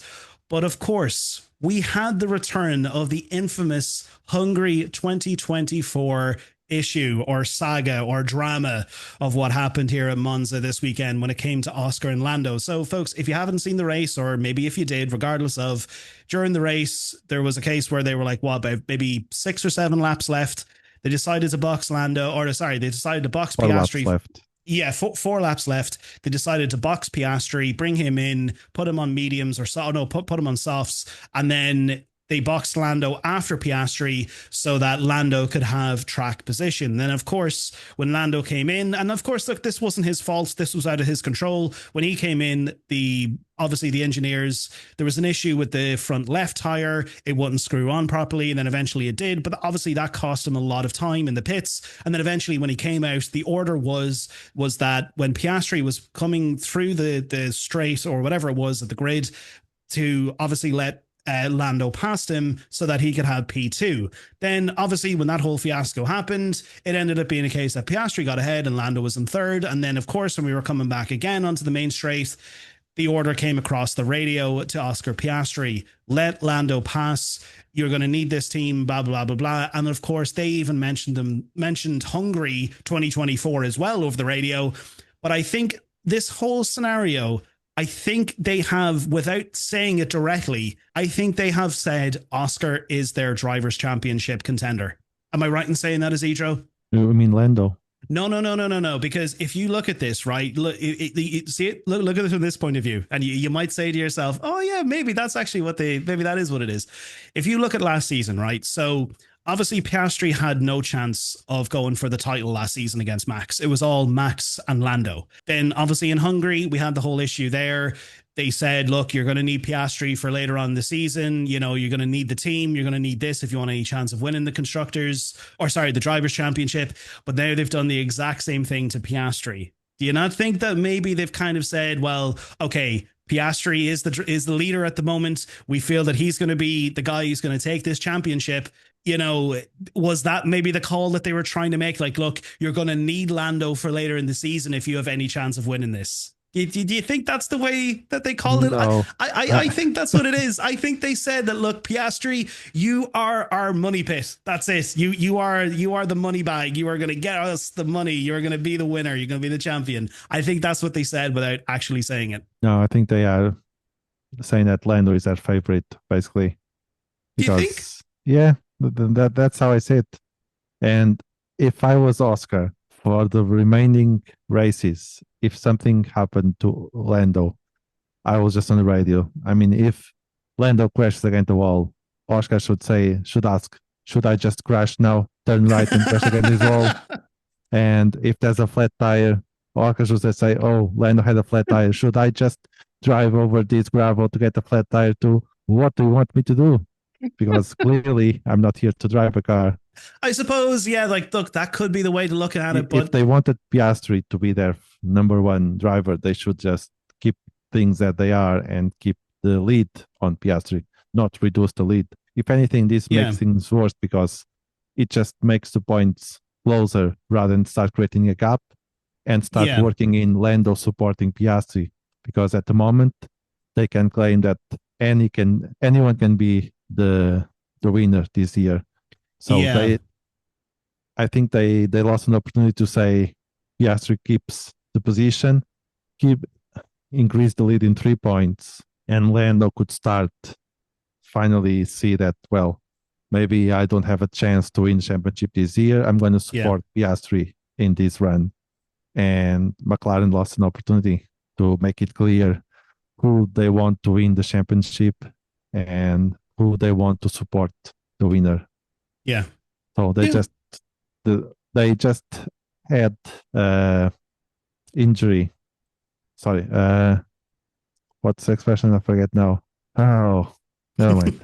But of course, we had the return of the infamous Hungary 2024 issue or saga or drama of what happened here at Monza this weekend when it came to Oscar and Lando. So folks, if you haven't seen the race, or maybe if you did, regardless of, during the race, there was a case where they were like, what, about maybe 6 or 7 laps left. They decided to box Lando, they decided to box Piastri. 4 laps left. Yeah, 4 laps left. They decided to box Piastri, bring him in, put him on mediums put him on softs, and then they boxed Lando after Piastri so that Lando could have track position. Then, of course, when Lando came in, and of course, look, this wasn't his fault. This was out of his control. When he came in, obviously the engineers, there was an issue with the front left tire. It wouldn't screw on properly, and then eventually it did. But obviously that cost him a lot of time in the pits. And then eventually when he came out, the order was that when Piastri was coming through the straight or whatever it was at the grid, to obviously let Lando past him so that he could have P2. Then obviously when that whole fiasco happened, it ended up being a case that Piastri got ahead and Lando was in third. And then of course, when we were coming back again onto the main straight, the order came across the radio to Oscar Piastri: let Lando pass. You're going to need this team, blah, blah, blah, blah. And of course, they even mentioned Hungary 2024 as well over the radio. But I think this whole scenario, I think they have, without saying it directly, I think they have said Oscar is their drivers' championship contender. Am I right in saying that, Isidro? I mean Lando. No. Because if you look at this, right, look at it from this point of view, and you might say to yourself, oh yeah, maybe that's actually maybe that is what it is. If you look at last season, right, so obviously Piastri had no chance of going for the title last season against Max. It was all Max and Lando. Then obviously in Hungary, we had the whole issue there. They said, look, you're going to need Piastri for later on in the season. You're going to need the team. You're going to need this if you want any chance of winning the the drivers' championship. But now they've done the exact same thing to Piastri. Do you not think that maybe they've kind of said, well, okay, Piastri is the leader at the moment. We feel that he's going to be the guy who's going to take this championship. Was that maybe the call that they were trying to make? Like, look, you're going to need Lando for later in the season if you have any chance of winning this. Do you think that's the way that they called it? No. I think that's what it is. I think they said that, look, Piastri, you are our money pit. That's it. You are the money bag. You are going to get us the money. You're going to be the winner. You're going to be the champion. I think that's what they said without actually saying it. No, I think they are saying that Lando is their favorite, basically. Because, you think? Yeah, that's how I see it. And if I was Oscar, for the remaining races, if something happened to Lando, I was just on the radio. I mean, if Lando crashes against the wall, Oscar should ask, should I just crash now, turn right and crash against this wall? And if there's a flat tire, Oscar should say, oh, Lando had a flat tire. Should I just drive over this gravel to get a flat tire too? What do you want me to do? Because clearly I'm not here to drive a car. I suppose, yeah, like, look, that could be the way to look at it. But If they wanted Piastri to be their number one driver, they should just keep things that they are and keep the lead on Piastri, not reduce the lead. If anything, this makes things worse because it just makes the points closer rather than start creating a gap and start working in Lando supporting Piastri. Because at the moment, they can claim that anyone can be the winner this year. So I think they lost an opportunity to say Piastri keeps the position, increase the lead in 3 points, and Lando could start finally see that, well, maybe I don't have a chance to win the championship this year. I'm going to support Piastri in this run. And McLaren lost an opportunity to make it clear who they want to win the championship and who they want to support the winner. Yeah. So they just had injury. Sorry. What's the expression? I forget now. Oh, never mind.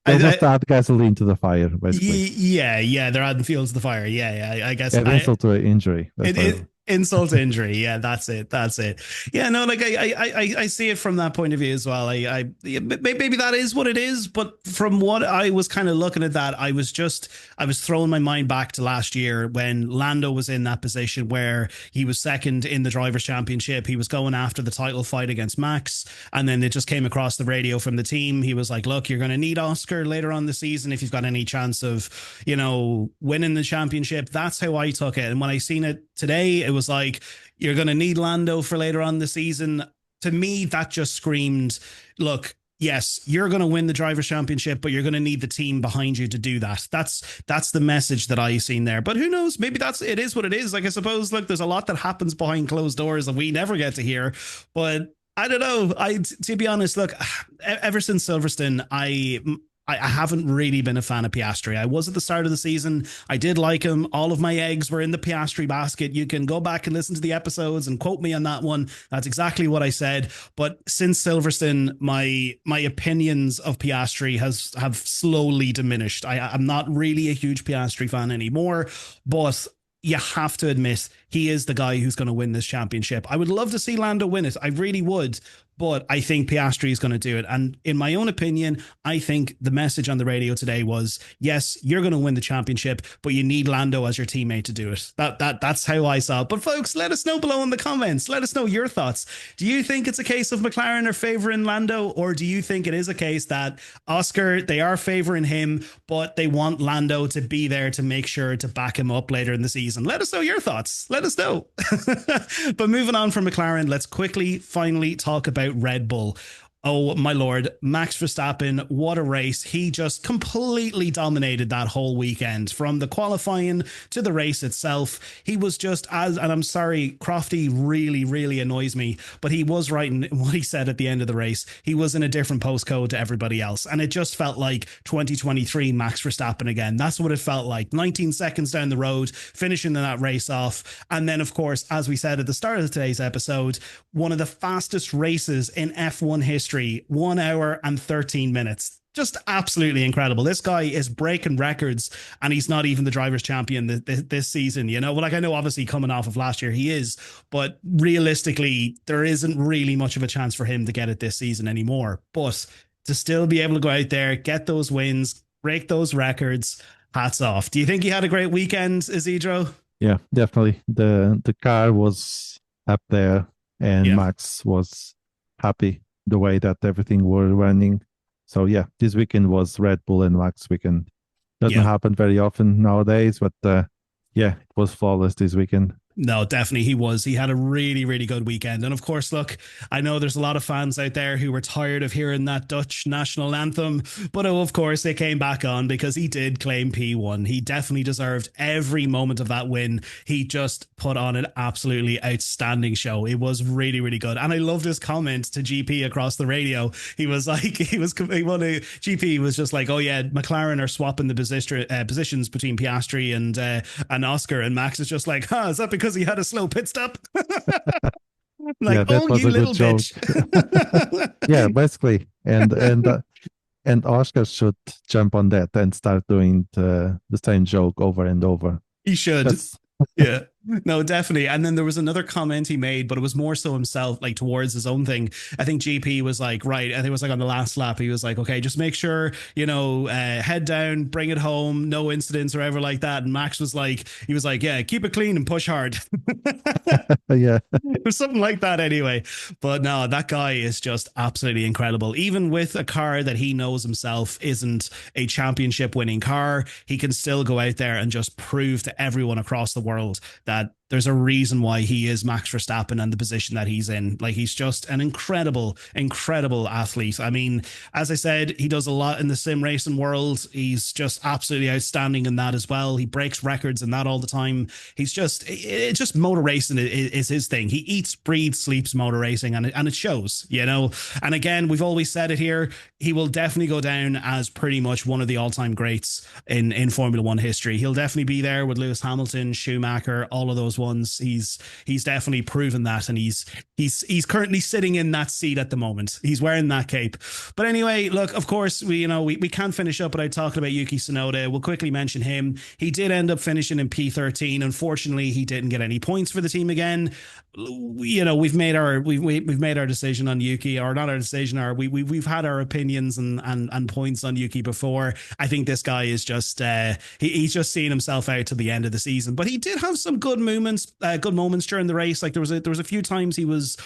They just add gasoline to the fire, basically. Yeah, they're adding fuel to the fire. Yeah, I guess. Insult to injury. Insult to injury. Yeah, that's it. Yeah, no, like I see it from that point of view as well. Maybe that is what it is, but from what I was kind of looking at that, I was throwing my mind back to last year when Lando was in that position where he was second in the Drivers' Championship. He was going after the title fight against Max, and then it just came across the radio from the team. He was like, look, you're going to need Oscar later on the season if you've got any chance of, winning the championship. That's how I took it. And when I seen it today, it was like, you're going to need Lando for later on the season. To me, that just screamed, look, yes, you're going to win the Drivers' Championship, but you're going to need the team behind you to do that. That's the message that I seen there. But who knows? Maybe it is what it is. Like, I suppose, look, there's a lot that happens behind closed doors that we never get to hear. But I don't know. To be honest, look, ever since Silverstone, I haven't really been a fan of Piastri. I was at the start of the season. I did like him. All of my eggs were in the Piastri basket. You can go back and listen to the episodes and quote me on that one. That's exactly what I said. But since Silverstone, my opinions of Piastri have slowly diminished. I'm not really a huge Piastri fan anymore, but you have to admit he is the guy who's going to win this championship. I would love to see Lando win it. I really would. But I think Piastri is going to do it. And in my own opinion, I think the message on the radio today was, yes, you're going to win the championship, but you need Lando as your teammate to do it. That's how I saw it. But folks, let us know below in the comments. Let us know your thoughts. Do you think it's a case of McLaren are favoring Lando, or do you think it is a case that Oscar, they are favoring him, but they want Lando to be there to make sure to back him up later in the season? Let us know your thoughts. Let us know. But moving on from McLaren, let's quickly finally talk about Red Bull. Oh my lord, Max Verstappen, what a race. He just completely dominated that whole weekend, from the qualifying to the race itself. He was just and I'm sorry, Crofty really annoys me, but he was right in what he said at the end of the race. He was in a different postcode to everybody else, and it just felt like 2023 Max Verstappen again. That's what it felt like. 19 seconds down the road, finishing that race off. And then, of course, as we said at the start of today's episode, one of the fastest races in F1 history, 1 hour and 13 minutes. Just absolutely incredible. This guy is breaking records, and he's not even the drivers' champion this season. Like, I know obviously coming off of last year he is, but realistically there isn't really much of a chance for him to get it this season anymore. But to still be able to go out there, get those wins, break those records, hats off. Do you think he had a great weekend, Isidro? Yeah, definitely. The car was up there, and Max was happy the way that everything were running. So yeah, this weekend was Red Bull and Max weekend. Doesn't happen very often nowadays, but it was flawless this weekend. No, definitely he was. He had a really, really good weekend. And of course, look, I know there's a lot of fans out there who were tired of hearing that Dutch national anthem, but oh, of course they came back on because he did claim P1. He definitely deserved every moment of that win. He just put on an absolutely outstanding show. It was really, really good. And I loved his comment to GP across the radio. He was like, GP was just like, oh yeah, McLaren are swapping the positions between Piastri and Oscar, and Max is just like, is that because he had a slow pit stop? Like, Yeah, that oh, was you a good little joke. bitch. Yeah, basically, and Oscar should jump on that and start doing the same joke over and over. He should. That's, Yeah. No, definitely. And then there was another comment he made, but it was more so himself, like towards his own thing. I think GP was like, right. I think it was like on the last lap. He was like, okay, just make sure, head down, bring it home, no incidents or ever like that. And Max was like, yeah, keep it clean and push hard. yeah, Or something like that anyway. But no, that guy is just absolutely incredible. Even with a car that he knows himself isn't a championship winning car, he can still go out there and just prove to everyone across the world that there's a reason why he is Max Verstappen and the position that he's in. Like, he's just an incredible, incredible athlete. I mean, as I said, he does a lot in the sim racing world. He's just absolutely outstanding in that as well. He breaks records in that all the time. It's just motor racing is his thing. He eats, breathes, sleeps motor racing, and it shows, And again, we've always said it here. He will definitely go down as pretty much one of the all-time greats in Formula One history. He'll definitely be there with Lewis Hamilton, Schumacher, all of those ones. He's definitely proven that, and he's currently sitting in that seat at the moment. He's wearing that cape. But anyway, look, of course, we can't finish up without talking about Yuki Tsunoda. We'll quickly mention him. He did end up finishing in P13. Unfortunately, he didn't get any points for the team again. We've made our decision on Yuki, or not our decision, or we've had our opinions and points on Yuki before. I think this guy is just he's just seeing himself out to the end of the season, but he did have some good moments during the race. Like there was a few times he was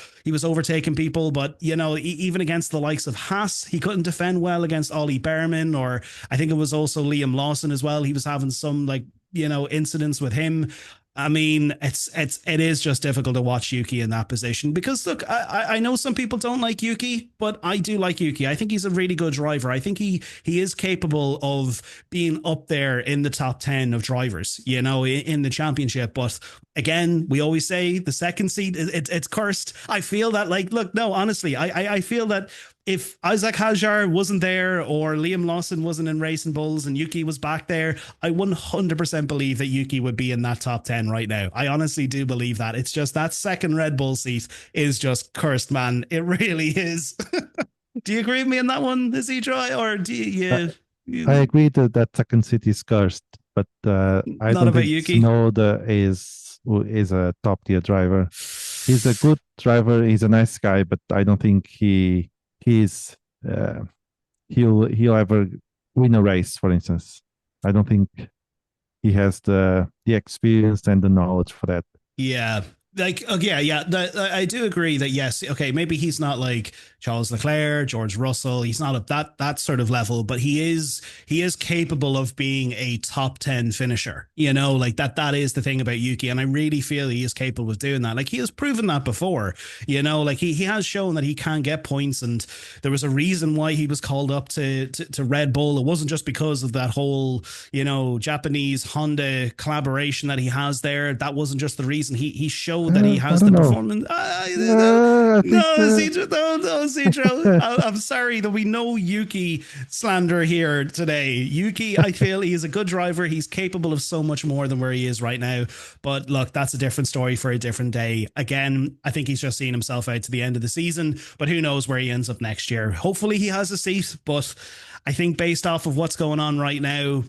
overtaking people, but even against the likes of Haas, he couldn't defend well against Ollie Behrman, or I think it was also Liam Lawson as well. He was having some incidents with him. I mean, it is just difficult to watch Yuki in that position because, look, I know some people don't like Yuki, but I do like Yuki. I think he's a really good driver. I think he is capable of being up there in the top 10 of drivers, in the championship. But again, we always say the second seat, it's cursed. I feel that, honestly, I feel that if Isaac Hajar wasn't there or Liam Lawson wasn't in Racing Bulls and Yuki was back there, I 100% believe that Yuki would be in that top 10 right now. I honestly do believe that. It's just that second Red Bull seat is just cursed, man. It really is. Do you agree with me on that one, Isidro? Or do you... I agree that second seat is cursed, but I don't think Yuki. Tsunoda is a top tier driver. He's a good driver. He's a nice guy, but I don't think he'll ever win a race, for instance. I don't think he has the experience and the knowledge for that. Yeah. I do agree that yes, okay, maybe he's not like Charles Leclerc, George Russell. He's not at that sort of level, but he is capable of being a top 10 finisher. That is the thing about Yuki, and I really feel he is capable of doing that. Like, he has proven that before. He has shown that he can get points, and there was a reason why he was called up to Red Bull. It wasn't just because of that whole Japanese Honda collaboration that he has there. That wasn't just the reason. He showed that he has the performance. Citro. I'm sorry that we know Yuki slander here today. Yuki, I feel he is a good driver. He's capable of so much more than where he is right now. But look, that's a different story for a different day. Again, I think he's just seeing himself out to the end of the season, but who knows where he ends up next year. Hopefully he has a seat, but I think based off of what's going on right now,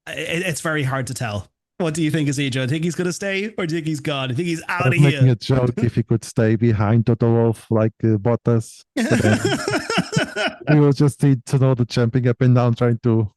it's very hard to tell. What do you think, Isidro? Do you think he's going to stay, or do you think he's gone? I think he's out of here. Making a joke if he could stay behind Toto Wolff like Bottas. We will just need to know the jumping up and down trying to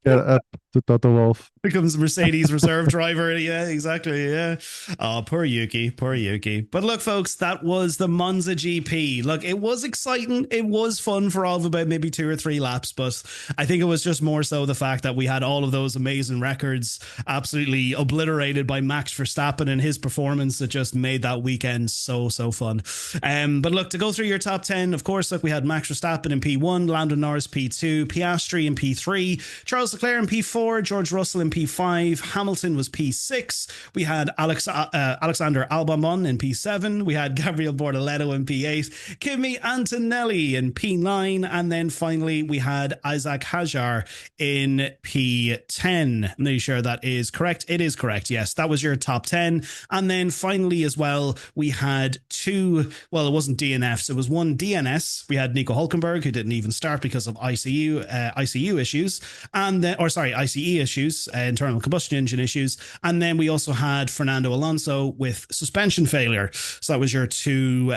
Get up to Toto Wolff. Becomes Mercedes reserve driver. Yeah, exactly. Yeah. Oh, poor Yuki. Poor Yuki. But look, folks, that was the Monza GP. Look, it was exciting. It was fun for all of about maybe 2 or 3 laps. But I think it was just more so the fact that we had all of those amazing records absolutely obliterated by Max Verstappen and his performance that just made that weekend so fun. But look, to go through your top 10, of course, look, we had Max Verstappen in P1, Lando Norris P2, Piastri in P3, Charles Leclerc in P4, George Russell in P5, Hamilton was P6. We had Alexander Albon in P7. We had Gabriel Bortoleto in P8, Kimi Antonelli in P9, and then finally we had Isaac Hajar in P10. I'm not sure that is correct. It is correct. Yes, that was your top 10. And then finally as well, we had 2, well, it wasn't DNFs. It was 1 DNS. We had Nico Hulkenberg, who didn't even start because of ICU issues, and then, or sorry, ICE issues, internal combustion engine issues. And then we also had Fernando Alonso with suspension failure. So that was your two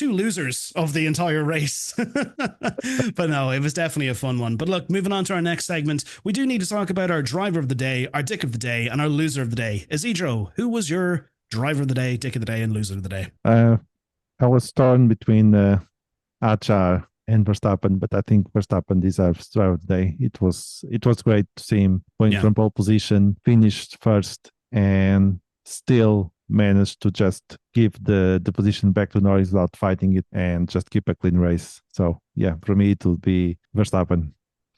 losers of the entire race. But no, it was definitely a fun one. But look, moving on to our next segment, we do need to talk about our driver of the day, our dick of the day, and our loser of the day. Isidro, who was your driver of the day, dick of the day, and loser of the day? I was torn between Hajar and Verstappen, but I think Verstappen deserves driver of the day. It was great to see him going from pole position, finished first, and still managed to just give the position back to Norris without fighting it and just keep a clean race. So yeah, for me it will be Verstappen.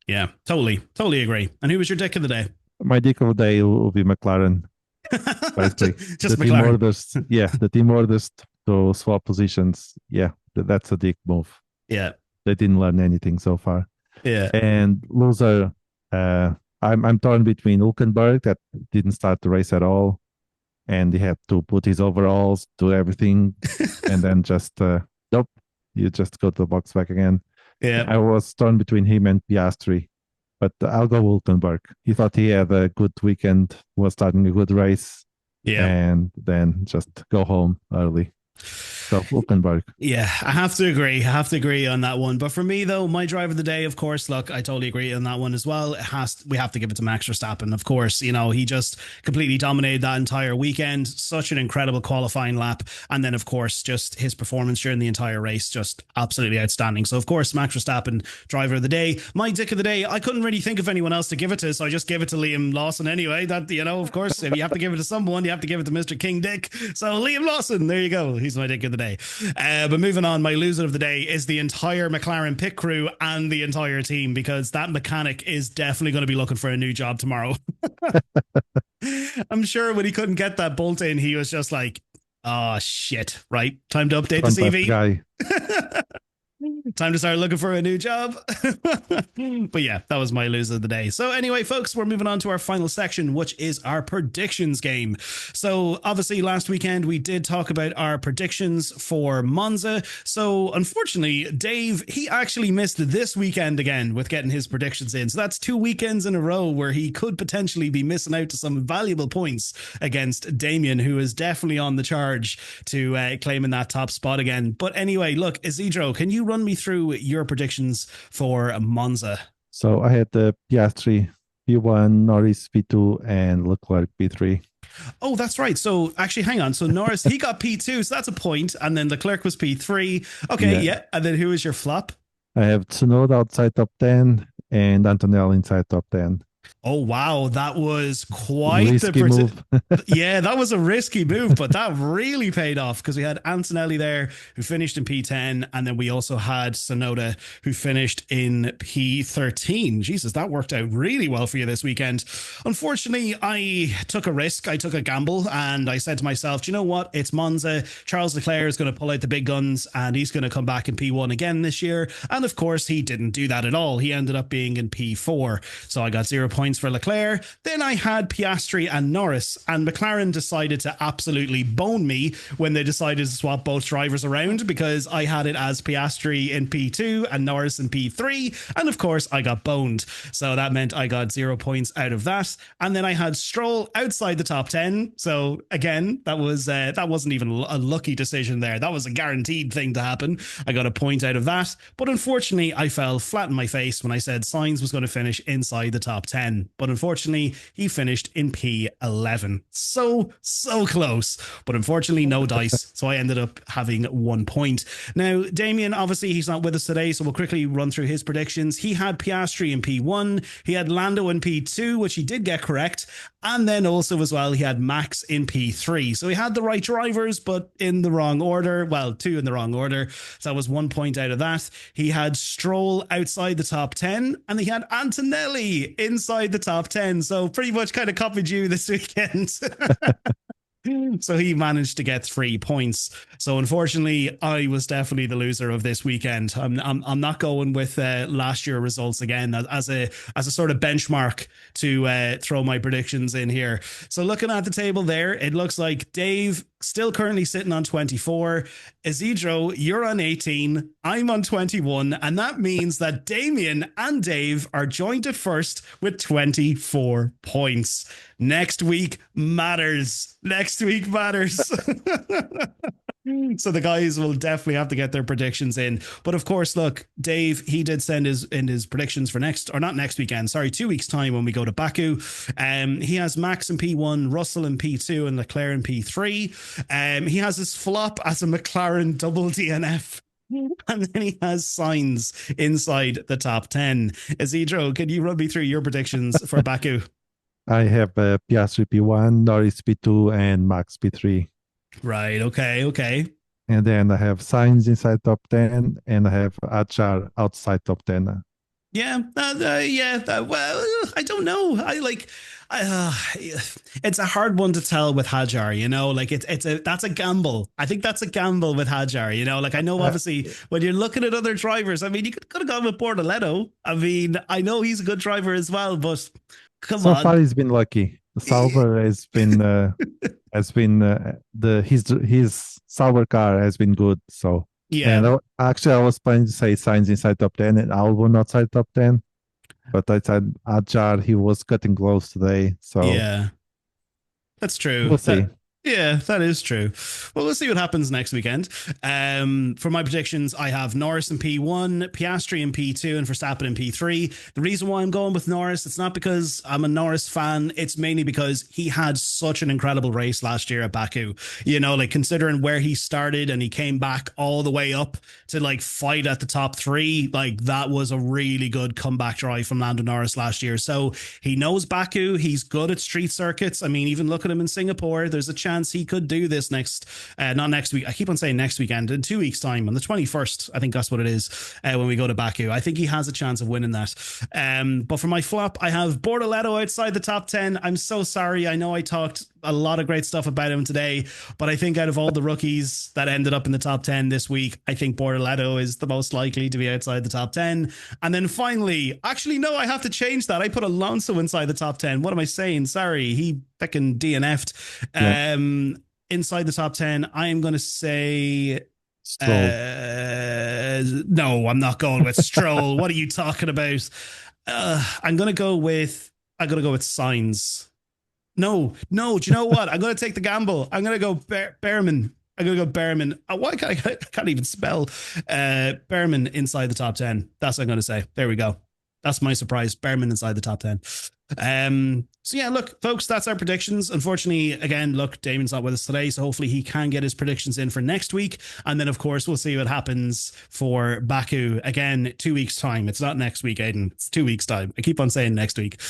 Yeah, totally agree. And who was your dick of the day? My dick of the day will be McLaren. Just the McLaren. Team orders, the team orders to swap positions. Yeah, that's a dick move. Yeah. They didn't learn anything so far. Yeah. And loser, I'm torn between Hulkenberg, that didn't start the race at all, and he had to put his overalls, do everything, and then just nope, you just go to the box back again. Yeah. I was torn between him and Piastri, but I'll go Hulkenberg. He thought he had a good weekend, was starting a good race, and then just go home early. So Hulkenberg. Yeah, I have to agree on that one. But for me, though, my driver of the day, of course, look, I totally agree on that one as well. We have to give it to Max Verstappen, of course. You know, he just completely dominated that entire weekend. Such an incredible qualifying lap. And then, of course, just his performance during the entire race, just absolutely outstanding. So, of course, Max Verstappen, driver of the day. My dick of the day, I couldn't really think of anyone else to give it to, so I just gave it to Liam Lawson anyway. That, you know, of course, if you have to give it to someone, you have to give it to Mr. King Dick. So Liam Lawson, there you go. He's my dick of the day. But moving on, my loser of the day is the entire McLaren pit crew and the entire team, because that mechanic is definitely going to be looking for a new job tomorrow. I'm sure when he couldn't get that bolt in, he was just like, oh shit, right, time to update the CV. Time to start looking for a new job. But yeah, that was my loser of the day. So anyway, folks, we're moving on to our final section, which is our predictions game. So obviously last weekend we did talk about our predictions for Monza. So unfortunately, Dave, he actually missed this weekend again with getting his predictions in. So that's 2 weekends in a row where he could potentially be missing out to some valuable points against Damien, who is definitely on the charge to claiming that top spot again. But anyway, look, Isidro, can you run me through your predictions for Monza? So I had the Piastri P1, Norris P2, and Leclerc P3. Oh, that's right. So actually, hang on. So Norris, he got P2, so that's a point. And then Leclerc was P3. Okay, yeah. And then who is your flop? I have Tsunoda outside top 10 and Antonelli inside top 10. Oh, wow. That was quite risky move. Yeah, that was a risky move, but that really paid off, because we had Antonelli there who finished in P10. And then we also had Tsunoda who finished in P13. Jesus, that worked out really well for you this weekend. Unfortunately, I took a risk. I took a gamble, and I said to myself, do you know what? It's Monza. Charles Leclerc is going to pull out the big guns and he's going to come back in P1 again this year. And of course, he didn't do that at all. He ended up being in P4. So I got 0 points points for Leclerc. Then I had Piastri and Norris, and McLaren decided to absolutely bone me when they decided to swap both drivers around, because I had it as Piastri in P2 and Norris in P3, and of course I got boned. So that meant I got 0 points out of that. And then I had Stroll outside the top 10. So again, that wasn't even a lucky decision there. That was a guaranteed thing to happen. I got a point out of that. But unfortunately, I fell flat in my face when I said Sainz was going to finish inside the top 10. But unfortunately, he finished in P11. So close. But unfortunately, no dice. So I ended up having 1 point. Now, Damien, obviously, he's not with us today, so we'll quickly run through his predictions. He had Piastri in P1. He had Lando in P2, which he did get correct. And then also as well, he had Max in P3. So he had the right drivers, but in the wrong order. Well, 2 in the wrong order. So that was 1 point out of that. He had Stroll outside the top 10, and he had Antonelli inside the top 10. So pretty much kind of copied you this weekend. So he managed to get 3 points. So unfortunately, I was definitely the loser of this weekend. I'm not going with last year results again as a sort of benchmark to throw my predictions in here. So looking at the table there, it looks like Dave still currently sitting on 24. Isidro, you're on 18. I'm on 21. And that means that Damien and Dave are joined at first with 24 points. Next week matters. Next week matters. So the guys will definitely have to get their predictions in. But of course, look, Dave, he did send his predictions for not next weekend, sorry, 2 weeks time when we go to Baku. He has Max in P1, Russell in P2, and Leclerc in P3. He has his flop as a McLaren double DNF. And then he has Sainz inside the top 10. Isidro, can you run me through your predictions for Baku? I have Piastri P1, Norris P2, and Max P3. Right. Okay. And then I have Sainz inside top 10, and I have Achar outside top 10. Yeah. Well, I don't know. It's a hard one to tell with Hajar, you know, like that's a gamble. I think that's a gamble with Hajar, you know, like I know obviously when you're looking at other drivers, I mean, you could have gone with Bortoletto. I mean, I know he's a good driver as well, but come on. So far he's been lucky. Sauber has been his Sauber car has been good. So yeah. And actually, I was planning to say Sainz inside top 10 and Albon outside top 10, but I said Adjar, he was cutting close today. So yeah, that's true. We'll see. Yeah, that is true. Well, we'll see what happens next weekend. For my predictions, I have Norris in P1, Piastri in P2, and Verstappen in P3. The reason why I'm going with Norris, it's not because I'm a Norris fan. It's mainly because he had such an incredible race last year at Baku. You know, like considering where he started and he came back all the way up to like fight at the top 3, like that was a really good comeback drive from Lando Norris last year. So he knows Baku. He's good at street circuits. I mean, even look at him in Singapore. There's a chance he could do this not next week. I keep on saying next weekend, in 2 weeks time on the 21st, I think that's what it is, when we go to Baku. I think he has a chance of winning that. But for my flop, I have Bortoletto outside the top 10. I'm so sorry. I know I talked a lot of great stuff about him today, but I think out of all the rookies that ended up in the top 10 this week, I think Bortoletto is the most likely to be outside the top 10. And then finally, actually, no, I have to change that. I put Alonso inside the top 10. What am I saying? Sorry, he fucking DNF'd. Yeah. Inside the top 10, I am going to say no, I'm not going with Stroll. What are you talking about? I'm going to go with Sainz. No. Do you know what? I'm going to take the gamble. I'm going to go Behrman. I'm going to go Behrman. Why I can't even spell Behrman inside the top 10. That's what I'm going to say. There we go. That's my surprise. Behrman inside the top 10. So yeah, look, folks, that's our predictions. Unfortunately, again, look, Damon's not with us today, so hopefully he can get his predictions in for next week. And then, of course, we'll see what happens for Baku again, 2 weeks time. It's not next week, Aidan. It's 2 weeks time. I keep on saying next week.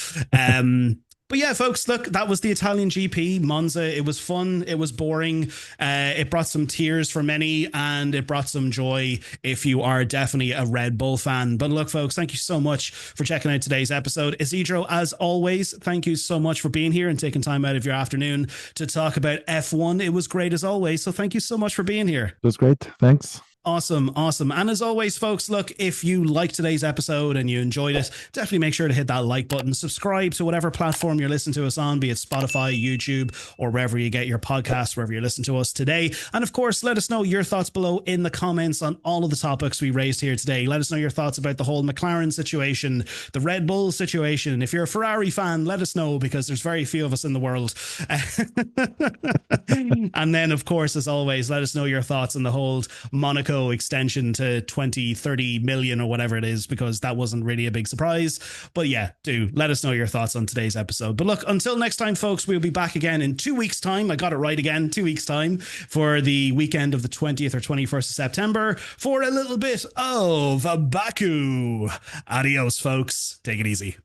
But yeah, folks, look, that was the Italian GP, Monza. It was fun. It was boring. It brought some tears for many, and it brought some joy if you are definitely a Red Bull fan. But look, folks, thank you so much for checking out today's episode. Isidro, as always, thank you so much for being here and taking time out of your afternoon to talk about F1. It was great as always. So thank you so much for being here. It was great. Thanks. Awesome. And as always, folks, look, if you liked today's episode and you enjoyed it, definitely make sure to hit that like button, subscribe to whatever platform you're listening to us on, be it Spotify, YouTube, or wherever you get your podcasts, wherever you listen to us today. And of course, let us know your thoughts below in the comments on all of the topics we raised here today. Let us know your thoughts about the whole McLaren situation, the Red Bull situation. If you're a Ferrari fan, let us know, because there's very few of us in the world. And then, of course, as always, let us know your thoughts on the whole Monaco extension to 20-30 million or whatever it is, because that wasn't really a big surprise. But yeah, do let us know your thoughts on today's episode. But look, until next time, folks, we'll be back again in 2 weeks' time. I got it right again, 2 weeks' time, for the weekend of the 20th or 21st of September for a little bit of Baku. Adios, folks. Take it easy.